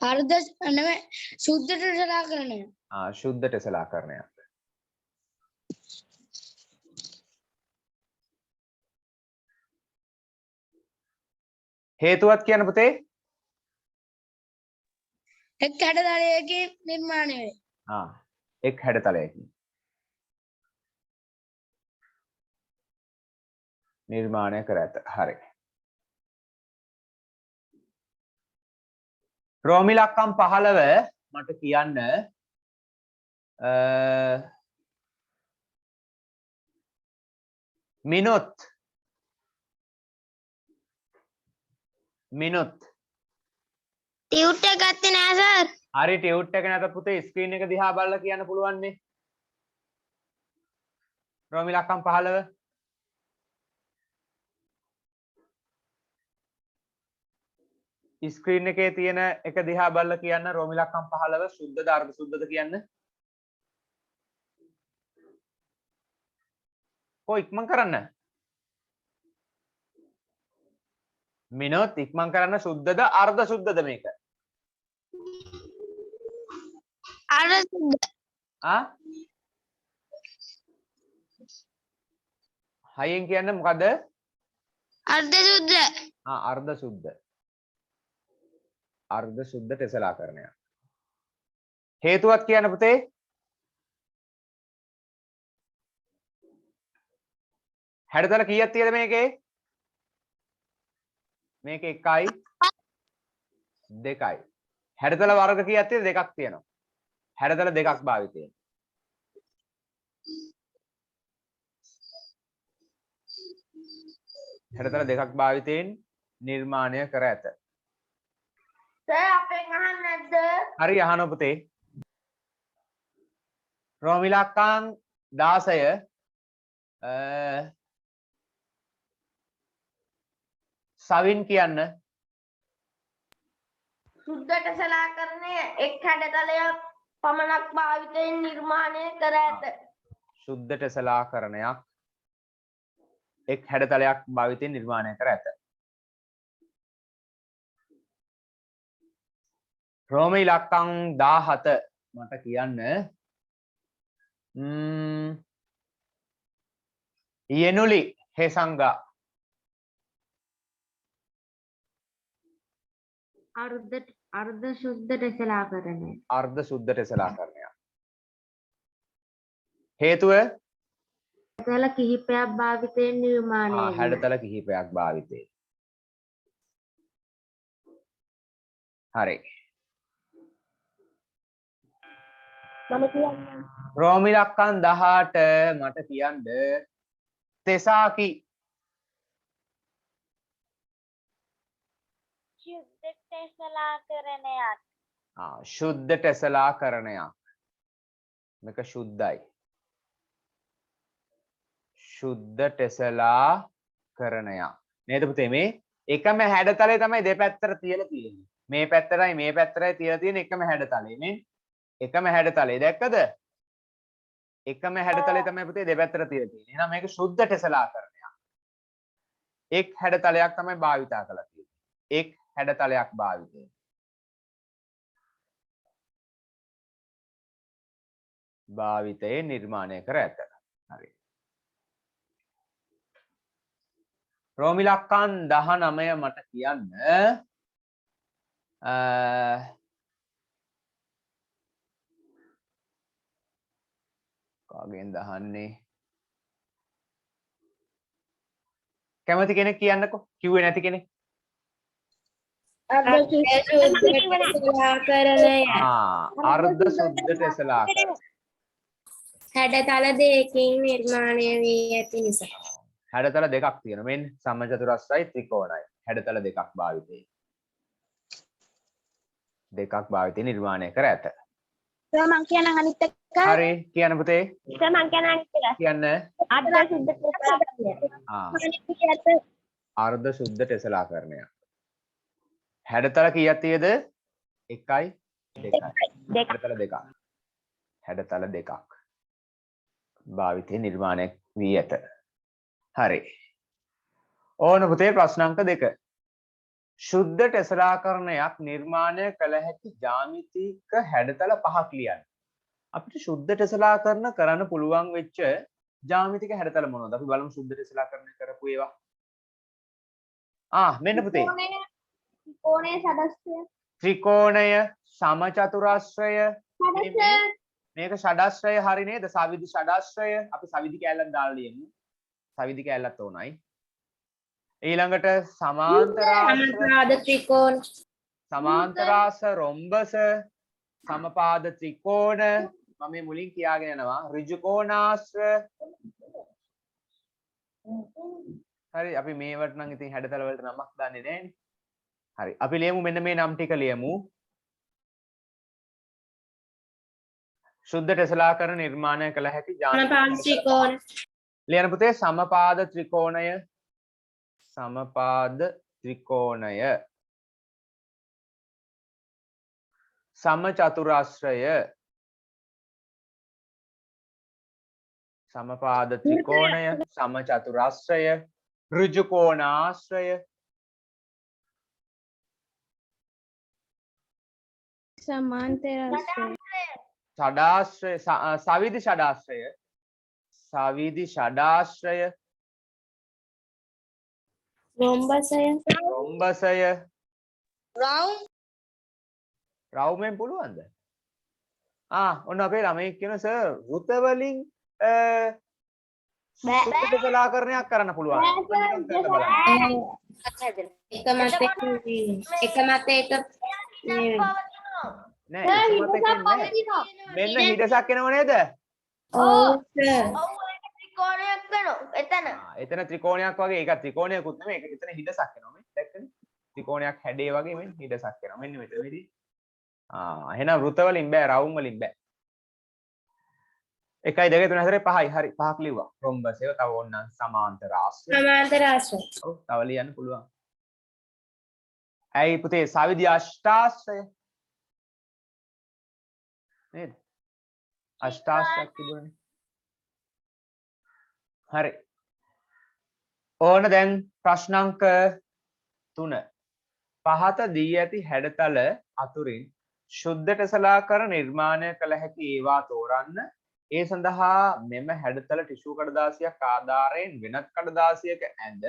B: අර්ධ නෙමෙයි සුද්ධ ටෙසලාකරණය.
A: ශුද්ධ ටෙසලාකරණයක්. හේතුවත් කියන්න පුතේ
B: එක් හැඩතලයකින් නිර්මාණය වේ.
A: එක් හැඩතලයකින් නිර්මාණය කර ඇත. හරි. රෝමි ලක්කම් 15 මට කියන්න මිනුත්
B: ටියුට් එක ගත්තේ නෑ සර්.
A: හරි ටියුට් එක නැත පුතේ ස්ක්‍රීන් එක දිහා බලලා කියන්න පුළුවන් නේ. රෝමි ලක්කම් 15 ස්ක්‍රීන් එකේ තියෙන එක දිහා බලලා කියන්න රෝමි ලක්කම් 15 සුද්ධද අර්ධ සුද්ධද කියන්න. කො ඉක්මන් කරන්න. මිනොත් ඉක්මන් කරන්න සුද්ධද අර්ධ සුද්ධද මේක?
C: අර්ධ සුද්ධ
A: හයෙන් කියන්න මොකද
C: අර්ධ සුද්ධ
A: අර්ධ සුද්ධ අර්ධ සුද්ධ ටෙසලාකරණයක් හේතුවත් කියන්න පුතේ හැඩතල කීයක් තියෙද මේකේ මේක 1යි 2යි හැඩතල වර්ග කීයක් තියෙද දෙකක් තියෙනවා හැඩතල දෙකක් භාවිතයෙන් හැඩතල දෙකක් භාවිතයෙන් නිර්මාණය කර ඇත
B: සර් අපෙන් අහන්න නැද්ද?
A: හරි අහනවා පුතේ රෝම ඉලක්කම් 16 සවින් කියන්න
B: සුද්ධ ටෙසලාකරණය එක් හැඩතලයක් පමණක් භාවිතයෙන් නිර්මාණය කර ඇත.
A: සුද්ධ ටෙසලාකරණයක් එක් හැඩතලයක් භාවිතයෙන් නිර්මාණය කර ඇත රෝම ඉලක්කම් 17 මට කියන්න යෙනුලි හේසංගා
B: අර්ධ සුද්ධ ටෙසලාකරණය.
A: අර්ධ සුද්ධ ටෙසලාකරණයක් හේතුව
B: හැඩතල කිහිපයක් භාවිතයෙන් නිර්මාණය වීම.
A: හැඩතල කිහිපයක් භාවිතයෙන් හරි
B: මම කියන්නේ
A: රෝම ඉලක්කම් 18 මට කියන්න තෙසාකි
C: සුද්ධ ටෙසලාකරණයක්
A: ශුද්ධ ටෙසලාකරණයක් මේක ශුද්ධයි ශුද්ධ ටෙසලාකරණයක් නේද පුතේ මේ එකම හැඩතලේ තමයි දෙපැත්තට තියලා තියෙන්නේ මේ පැත්තටයි මේ පැත්තටයි තියලා තියෙන එකම හැඩතලේ නේ එකම හැඩතලේ දැක්කද එකම හැඩතලේ තමයි පුතේ දෙපැත්තට තියලා තියෙන්නේ එහෙනම් මේක ශුද්ධ ටෙසලාකරණයක් එක් හැඩතලයක් තමයි භාවිතා කරලා තියෙන්නේ එක් හැඩතලයක් භාවිතයෙන් භාවිතයේ නිර්මාණය කර ඇත හරි රෝම ඉලක්කම් 19 මට කියන්න කාගෙන්ද අහන්නේ කැමති කෙනෙක් කියන්නකෝ කිව්වේ නැති කෙනෙක්
C: අර්ධ සුද්ධ ටෙසලාකරණය
A: අර්ධ සුද්ධ ටෙසලාකරණය
C: හැඩතල දෙකකින් නිර්මාණය වී ඇති නිසා
A: හැඩතල දෙකක් තියෙනවා මෙන්න සමචතුරස්‍රයි ත්‍රිකෝණයි හැඩතල දෙකක් භාවිතයෙන් නිර්මාණය කර ඇත
C: සර් මං කියන අනිත් එක
A: හරි කියන්න පුතේ
C: සර් මං කියන අනිත් එක
A: කියන්න
C: අර්ධ සුද්ධ ටෙසලාකරණය
A: අර්ධ සුද්ධ ටෙසලාකරණය හැඩතල කීයක් තියෙද 1යි 2යි හැඩතල දෙකක් භාවිතයෙන් නිර්මාණය වී ඇත හරි ඕන පුතේ ප්‍රශ්න අංක 2 ශුද්ධ ටෙසලාකරණයක් නිර්මාණය කළ හැකි ජ්‍යාමිතික හැඩතල පහක් ලියන්න අපිට ශුද්ධ ටෙසලාකරණ කරන්න පුළුවන් වෙච්ච ජ්‍යාමිතික හැඩතල මොනවද අපි බලමු ශුද්ධ ටෙසලාකරණය කරපු ඒවා මෙන්න පුතේ
C: ත්‍රිකෝණය සදස්ය
A: ත්‍රිකෝණය සමචතුරස්‍රය මේක ෂඩස්‍රය හරි නේද සවිදි ෂඩස්‍රය අපි සවිදි කැලක් දාලා ලියමු සවිදි කැලක් ඕනයි ඊළඟට
C: සමපාද ත්‍රිකෝණ
A: සමාන්තරාස රොම්බස සමපාද ත්‍රිකෝණ මම මේ මුලින් කියාගෙන යනවා ඍජු කෝණාශ්‍ර හරි අපි මේවට නම් ඉතින් හැඩතල වලට නමක් දන්නේ නැහැනේ හරි අපි ලියමු මෙන්න මේ නම් ටික ලියමු ශුද්ධ ටෙසලාකරණ නිර්මාණය කළ හැකි
C: සමපාද ත්‍රිකෝණ
A: ලියන පුතේ සමපාද ත්‍රිකෝණය සමචතුරාශ්‍රය සමපාද ත්‍රිකෝණය සමචතුරාශ්‍රය ඍජු කෝණාශ්‍රය
C: සමාන්තරාශ්‍රය
A: ෂඩාශ්‍රය සවිධි ෂඩාශ්‍රය සවිධි ෂඩාශ්‍රය
C: රොම්බසය
A: රොම්බසය
B: round
A: රවුමෙන් පුළුවන්ද ඔන්න අපේ ළමයෙක් කියන සර් වෘත වලින් සුද්ධ කලාකරණයක් කරන්න පුළුවන්
C: එක මතක
A: නෑ මෙන්න හිඩසක් එනව නේද
B: ත්‍රිකෝණයක් වෙනවා එතන
A: එතන ත්‍රිකෝණයක් වගේ ඒක ත්‍රිකෝණයකුත් නෙමෙයි ඒක එතන හිඩසක් එනවා මේ දැක්කනේ ත්‍රිකෝණයක් හැඩේ වගේ මෙන්න හිඩසක් එනවා මෙන්න මෙතනදී එහෙනම් වෘත වලින් බෑ රවුම් වලින් බෑ 1 2 3 4 5යි හරි පහක් ලිව්වා රොම්බසය තව ඕන්න සමාන්තර ආශ්‍රය ඔව් තව ලියන්න පුළුවන් ඇයි පුතේ සවිධි අෂ්ටාශ්‍රය නේද අෂ්ටාශ්‍රයක් තිබුණනේ හරි ඕන දැන් ප්‍රශ්නාංක 3 පහත දී ඇති හැඩතල අතුරින් ශුද්ධ ටෙසලාකර නිර්මාණය කළ හැකි ඒවා තෝරන්න ඒ සඳහා මෙම හැඩතල ටිෂු කඩදාසියක් ආධාරයෙන් වෙනත් කඩදාසියක ඇඳ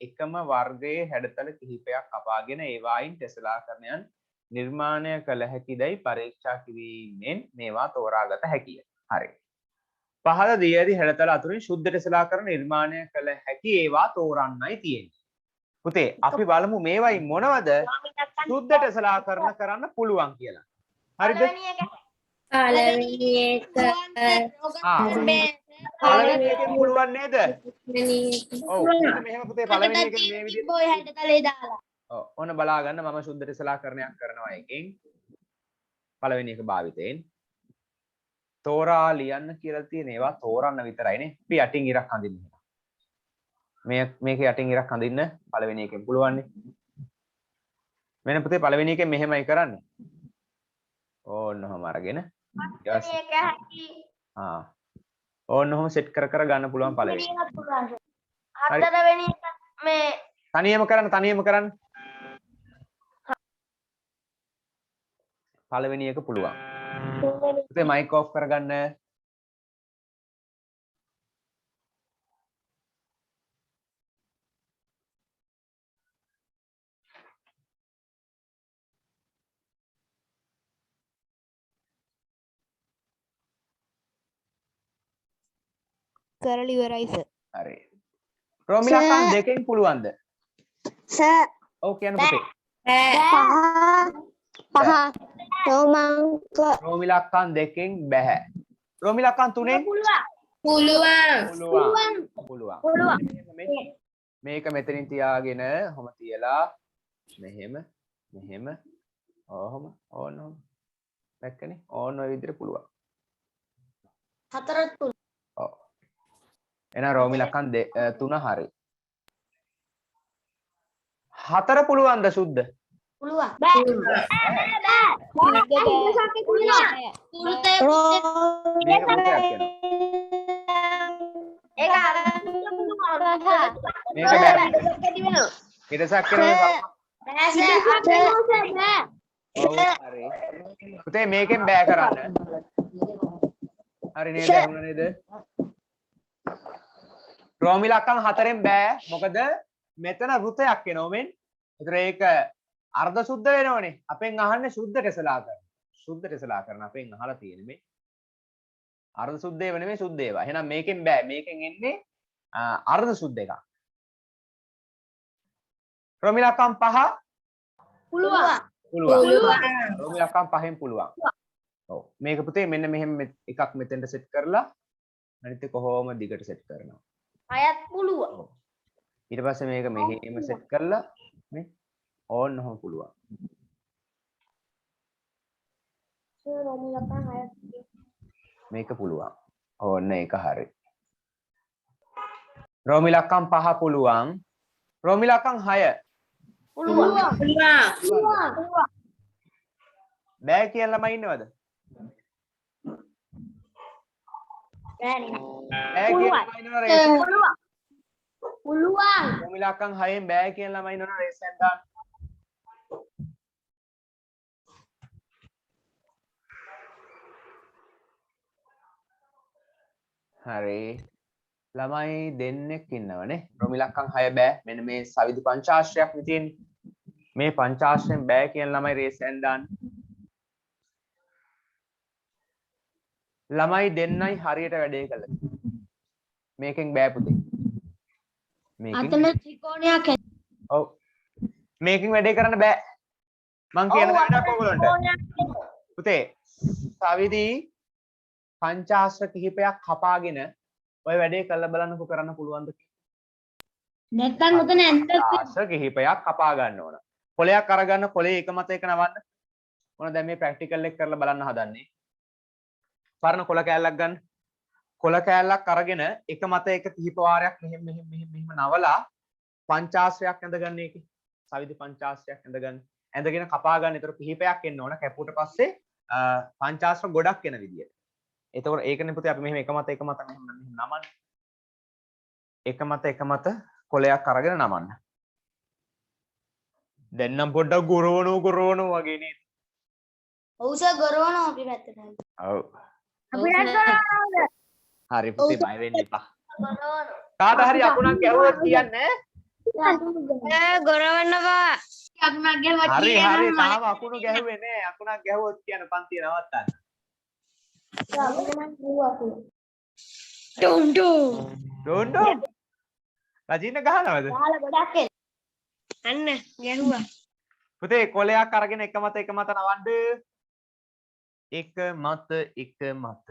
A: එකම වර්ගයේ හැඩතල කිහිපයක් කපාගෙන ඒවායින් ටෙසලාකරණයන් නිර්මාණය කළ හැකිදයි පරීක්ෂා කිරීමෙන් මේවා තෝරාගත හැකිය. හරි. පහළ දී ඇති හැඩතල අතුරින් ශුද්ධ ටෙසලාකරණ නිර්මාණය කළ හැකි ඒවා තෝරන්නයි තියෙන්නේ. පුතේ අපි බලමු මේවයි මොනවද ශුද්ධ ටෙසලාකරණ කරන්න පුළුවන් කියලා. හරිද?
C: පළවෙනි එක
A: පළවෙනි එකෙන් පුළුවන් නේද? ඔව්. මෙහෙම පුතේ පළවෙනි එකෙන් මේ විදිහට
B: බොයි හැඩතලේ දාලා
A: ඔව් ඔන්න බලා ගන්න මම ශුද්ධ ටෙසලාකරණයක් කරනවා එකෙන් පළවෙනි එක භාවිතයෙන් තෝරා ලියන්න කියලා තියෙන ඒවා තෝරන්න විතරයිනේ. අපි යටින් ඉරක් අඳින්න. මේක යටින් ඉරක් අඳින්න පළවෙනි එකෙන් පුළුවන් නේ. වෙන පුතේ පළවෙනි එකෙන් මෙහෙමයි කරන්නේ. ඕන්නෝම අරගෙන ඕන්නෝම සෙට් කර කර ගන්න පුළුවන් පළවෙනි.
B: හතරවෙනි එක මේ
A: තනියම කරන්න. පළවෙනි එක පුළුවන්. පුතේ මයික් ඔෆ් කරගන්න.
C: කරලා ඉවරයි සර්.
A: හරි. රෝමිලාකන් දෙකෙන් පුළුවන්ද?
B: සර්
A: ඔව් කියන්න පුතේ.
B: පහ රෝමාංක
A: රෝමිලාකන් දෙකෙන් බෑ. රෝමිලාකන් තුනෙන් පුළුවන්. මේක මෙතනින් තියාගෙන ඔහොම තියලා මෙහෙම ඔහොම ඕනෝම දැක්කනේ ඕන ඔය විදිහට පුළුවන්.
B: හතරත් පුළුවන්.
A: ඔව්. එහෙනම් රෝමිලාකන් 3 හරි. 4 පුළුවන්ද සුද්ධ?
B: පුළුවන්. බෑ.
A: මේක පුතේ කියනවා.
B: ඒක අර
A: මේක බෑ. ඊටසක් කරනවා. ඔව් හරි. පුතේ මේකෙන් බෑ කරන්න. හරි නේද? හුණා නේද? රෝමිලාකන් 4ෙන් බෑ. මොකද මෙතන වෘතයක් එනවා මෙන්. ඒතර ඒක අර්ධ සුද්ධ වෙනවනේ. අපෙන් අහන්නේ සුද්ධ ටෙසලාකරණ. සුද්ධ ටෙසලාකරණ අපෙන් අහලා තියෙන්නේ මේ. අර්ධ සුද්ධ ඒවා නෙමෙයි සුද්ධ ඒවා. එහෙනම් මේකෙන් බෑ. මේකෙන් එන්නේ අර්ධ සුද්ධ එකක්. රෝමිලාකන් 5
B: පුළුවන්.
A: රෝමිලාකන් 5ෙන් පුළුවන්. ඔව්. මේක පුතේ මෙන්න මෙහෙම එකක් මෙතෙන්ට සෙට් කරලා අනිත් එක කොහොම දිගට සෙට් කරනවා.
B: හයත් පුළුවන්.
A: ඔව්. ඊට පස්සේ මේක මෙහෙම සෙට් කරලා මේ ඕන්න ඔහොම පුළුවන්. මේක පුළුවන්. ඕන්න ඒක හරි. රෝමිලාකන් 5 පුළුවන්. රෝමිලාකන් 6
B: පුළුවන්.
A: බෑ කියන ළමයි ඉන්නවද? බෑ කියන ළමයි ඉන්නවද?
B: පුළුවන්.
A: රෝමිලාකන් 6ෙන් බෑ කියන ළමයි ඉන්නවද? රේස් එකෙන් දාන්න. හරි. ළමයි දෙන්නෙක් ඉන්නවනේ. රොමිලක්කන් 6 බෑ. මෙන්න මේ සවිදි පංචාශ්‍රයක් නේ තියෙන්නේ. මේ පංචාශ්‍රයෙන් බෑ කියන ළමයි රේස් එකෙන් දාන්න. ළමයි දෙන්නයි හරියට වැඩේ කළා. මේකෙන් බෑ පුතේ. මේකෙන්
C: අතන ත්‍රිකෝණයක්
A: ඔව්. මේකෙන් වැඩේ කරන්න බෑ. මං කියන දේ වැඩක් ඔයගොල්ලන්ට. පුතේ සවිදි පංචාශ්‍ර කිහිපයක් කපාගෙන ඔය වැඩේ කරලා බලන්නකෝ කරන්න පුළුවන්ද
C: නැත්තම් උතන ඇත්ත
A: පංචාශ්‍ර කිහිපයක් කපා ගන්න ඕන. කොලයක් අරගන්න කොලේ එක මත එක නවන්න. මොන දැන් මේ ප්‍රැක්ටිකල් එක කරලා බලන්න හදන්නේ. පරණ කොල කෑල්ලක් ගන්න. කොල කෑල්ලක් අරගෙන එක මත එක කිහිප වාරයක් මෙහෙම නවලා පංචාශ්‍රයක් ඇඳගන්න ඒකේ. සවිදි පංචාශ්‍රයක් ඇඳගන්න. ඇඳගෙන කපා ගන්න. ඒතර කිහිපයක් එන්න ඕන. කැපුවට පස්සේ පංචාශ්‍ර ගොඩක් එන විදියට. එතකොට ඒකනේ පුතේ අපි මෙහෙම එක මත මෙහෙම නමන්න. එක මත කොලයක් අරගෙන නමන්න. දැන් නම් පොඩ්ඩක් ගොරවනෝ වගේ නේද?
C: ඔව් සර් ගොරවනවා අපි පැත්තට.
A: ඔව්.
B: අපි දැන්
A: හරි පුතේ බය වෙන්න එපා. කාට හරි අකුණක් ගැහුවොත් කියන්නේ
C: ගොරවන්න බා. අකුණක් ගැහුවා
A: හරි තාම අකුණු ගැහුවේ නෑ. අකුණක් ගැහුවොත් කියන පන්තිය නවත්තන්න. ඩොන්ඩෝ රජින ගහනවද?
B: ගහලා ගොඩක්
C: අන්න ගැහුවා.
A: පුතේ කොලයක් අරගෙන එක මත නවන්න. එක මත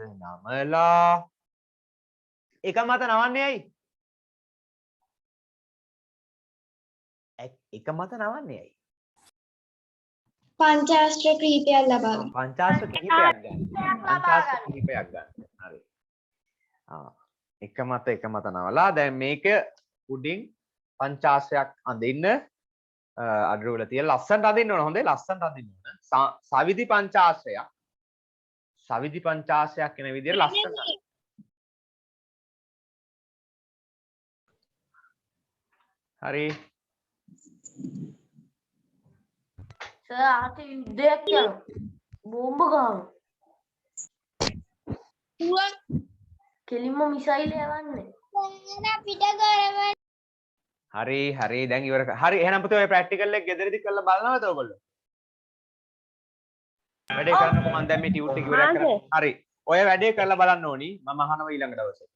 A: නමලා එක මත නවන්නේ ඇයි? එක මත නවන්නේ ඇයි?
C: පංචාශ්‍ර කිහිපයක් ලබා ගන්න.
A: පංචාශ්‍ර කිහිපයක් ගන්න. හරි. එක මත නවලා දැන් මේක උඩින් පංචාශ්‍රයක් අඳින්න අඩුව වල තියලා ලස්සනට අඳින්න ඕන. හොඳේ ලස්සනට අඳින්න ඕන. සවිදි පංචාශ්‍රයක් කියන විදිහට ලස්සනට. හරි.
B: සර් ආති යුද්ධයක් යනවා. බෝම්බ ගහනවා. කෙලින්ම මිසයිල් යවන්නේ.
A: හරි දැන් ඉවර හරි එහෙනම් පුතේ ඔය ප්‍රැක්ටිකල් එක ගෙදරදී කරලා බලනවද ඔයගොල්ලෝ? වැඩේ කරන්නකො මම දැන් මේ ටියුට් එක ඉවරයක් කරලා. හරි. ඔය වැඩේ කරලා බලන්න ඕනි. මම අහනවා ඊළඟ දවසේ.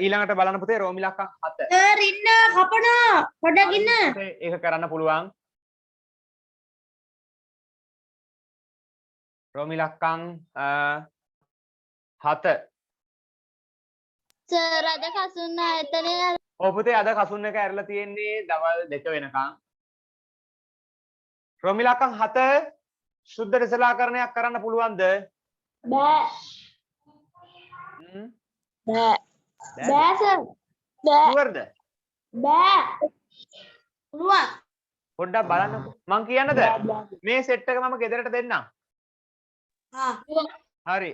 A: ඊළඟට බලන්න පුතේ රෝමිලක්කන් 7.
C: සර් ඉන්න කපනවා. පොඩ්ඩක් ඉන්න.
A: ඒක කරන්න පුළුවන්. රෝමිලක්කන් 7.
C: සර් අද කසුන්න ආයතනයේ
A: ඔව් පුතේ අද කසුන් එක ඇරලා තියෙන්නේ දවල් 2 වෙනකන්. රෝමිලක්කන් 7 සුද්ධ රසලාකරණයක් කරන්න පුළුවන්ද?
B: බෑ.
C: බෑ.
B: බෑ සර්.
A: ෂුවර්ද?
B: බෑ. පුළුවන්.
A: පොඩ්ඩක් බලන්නකෝ. මං කියන්නද? මේ සෙට් එක මම ගෙදරට දෙන්නම්. හරි.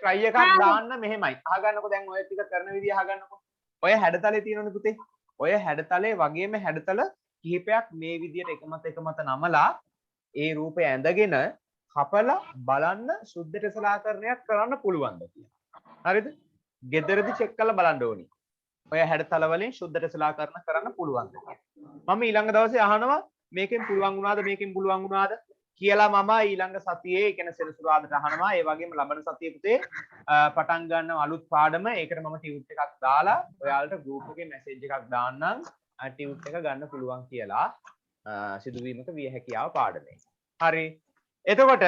A: try එකක් දාන්න මෙහෙමයි. අහගන්නකෝ දැන් ඔය ටික කරන විදිය අහගන්නකෝ. ඔය හැඩතලේ තියෙනවනේ පුතේ. ඔය හැඩතලේ වගේම හැඩතල කිහිපයක් මේ විදියට එක මත නමලා ඒ රූපය ඇඳගෙන කපලා බලන්න සුද්ධ රසලාකරණයක් කරන්න පුළුවන්ද කියලා. හරිද? ගෙදරදී චෙක් කරලා බලන්න ඕනි. ඔය හැඩතල වලින් සුද්ධ රසලාකරණ කරන්න පුළුවන්ද කියලා. මම ඊළඟ දවසේ අහනවා මේකෙන් පුළුවන් වුණාද කියලා මම ඊළඟ සතියේ කියන්නේ සෙනසුරාදාට අහනවා. ඒ වගේම ලබන සතියේ පුතේ පටන් ගන්න අලුත් පාඩම ඒකට මම ටියුට් එකක් දාලා ඔයාලට ගෲප් එකේ මැසේජ් එකක් දාන්නම්. ටියුට් එක ගන්න පුළුවන් කියලා සිදුවීමක විය හැකියාව පාඩමේ. හරි. එතකොට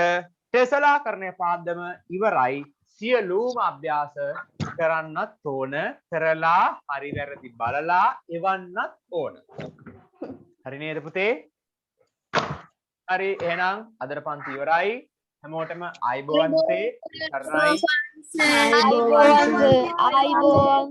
A: ටෙසලාකරණය පාඩම ඉවරයි. සියලුම අභ්‍යාස කරන්නත් ඕන. කරලා හරි වැරදි බලලා එවන්නත් ඕන. හරි නේද පුතේ? හරි එහෙනම් අදට පන්ති ඉවරයි. හැමෝටම ආයිබෝවන් පුතේ. කරනයි.
C: ආයිබෝවන්.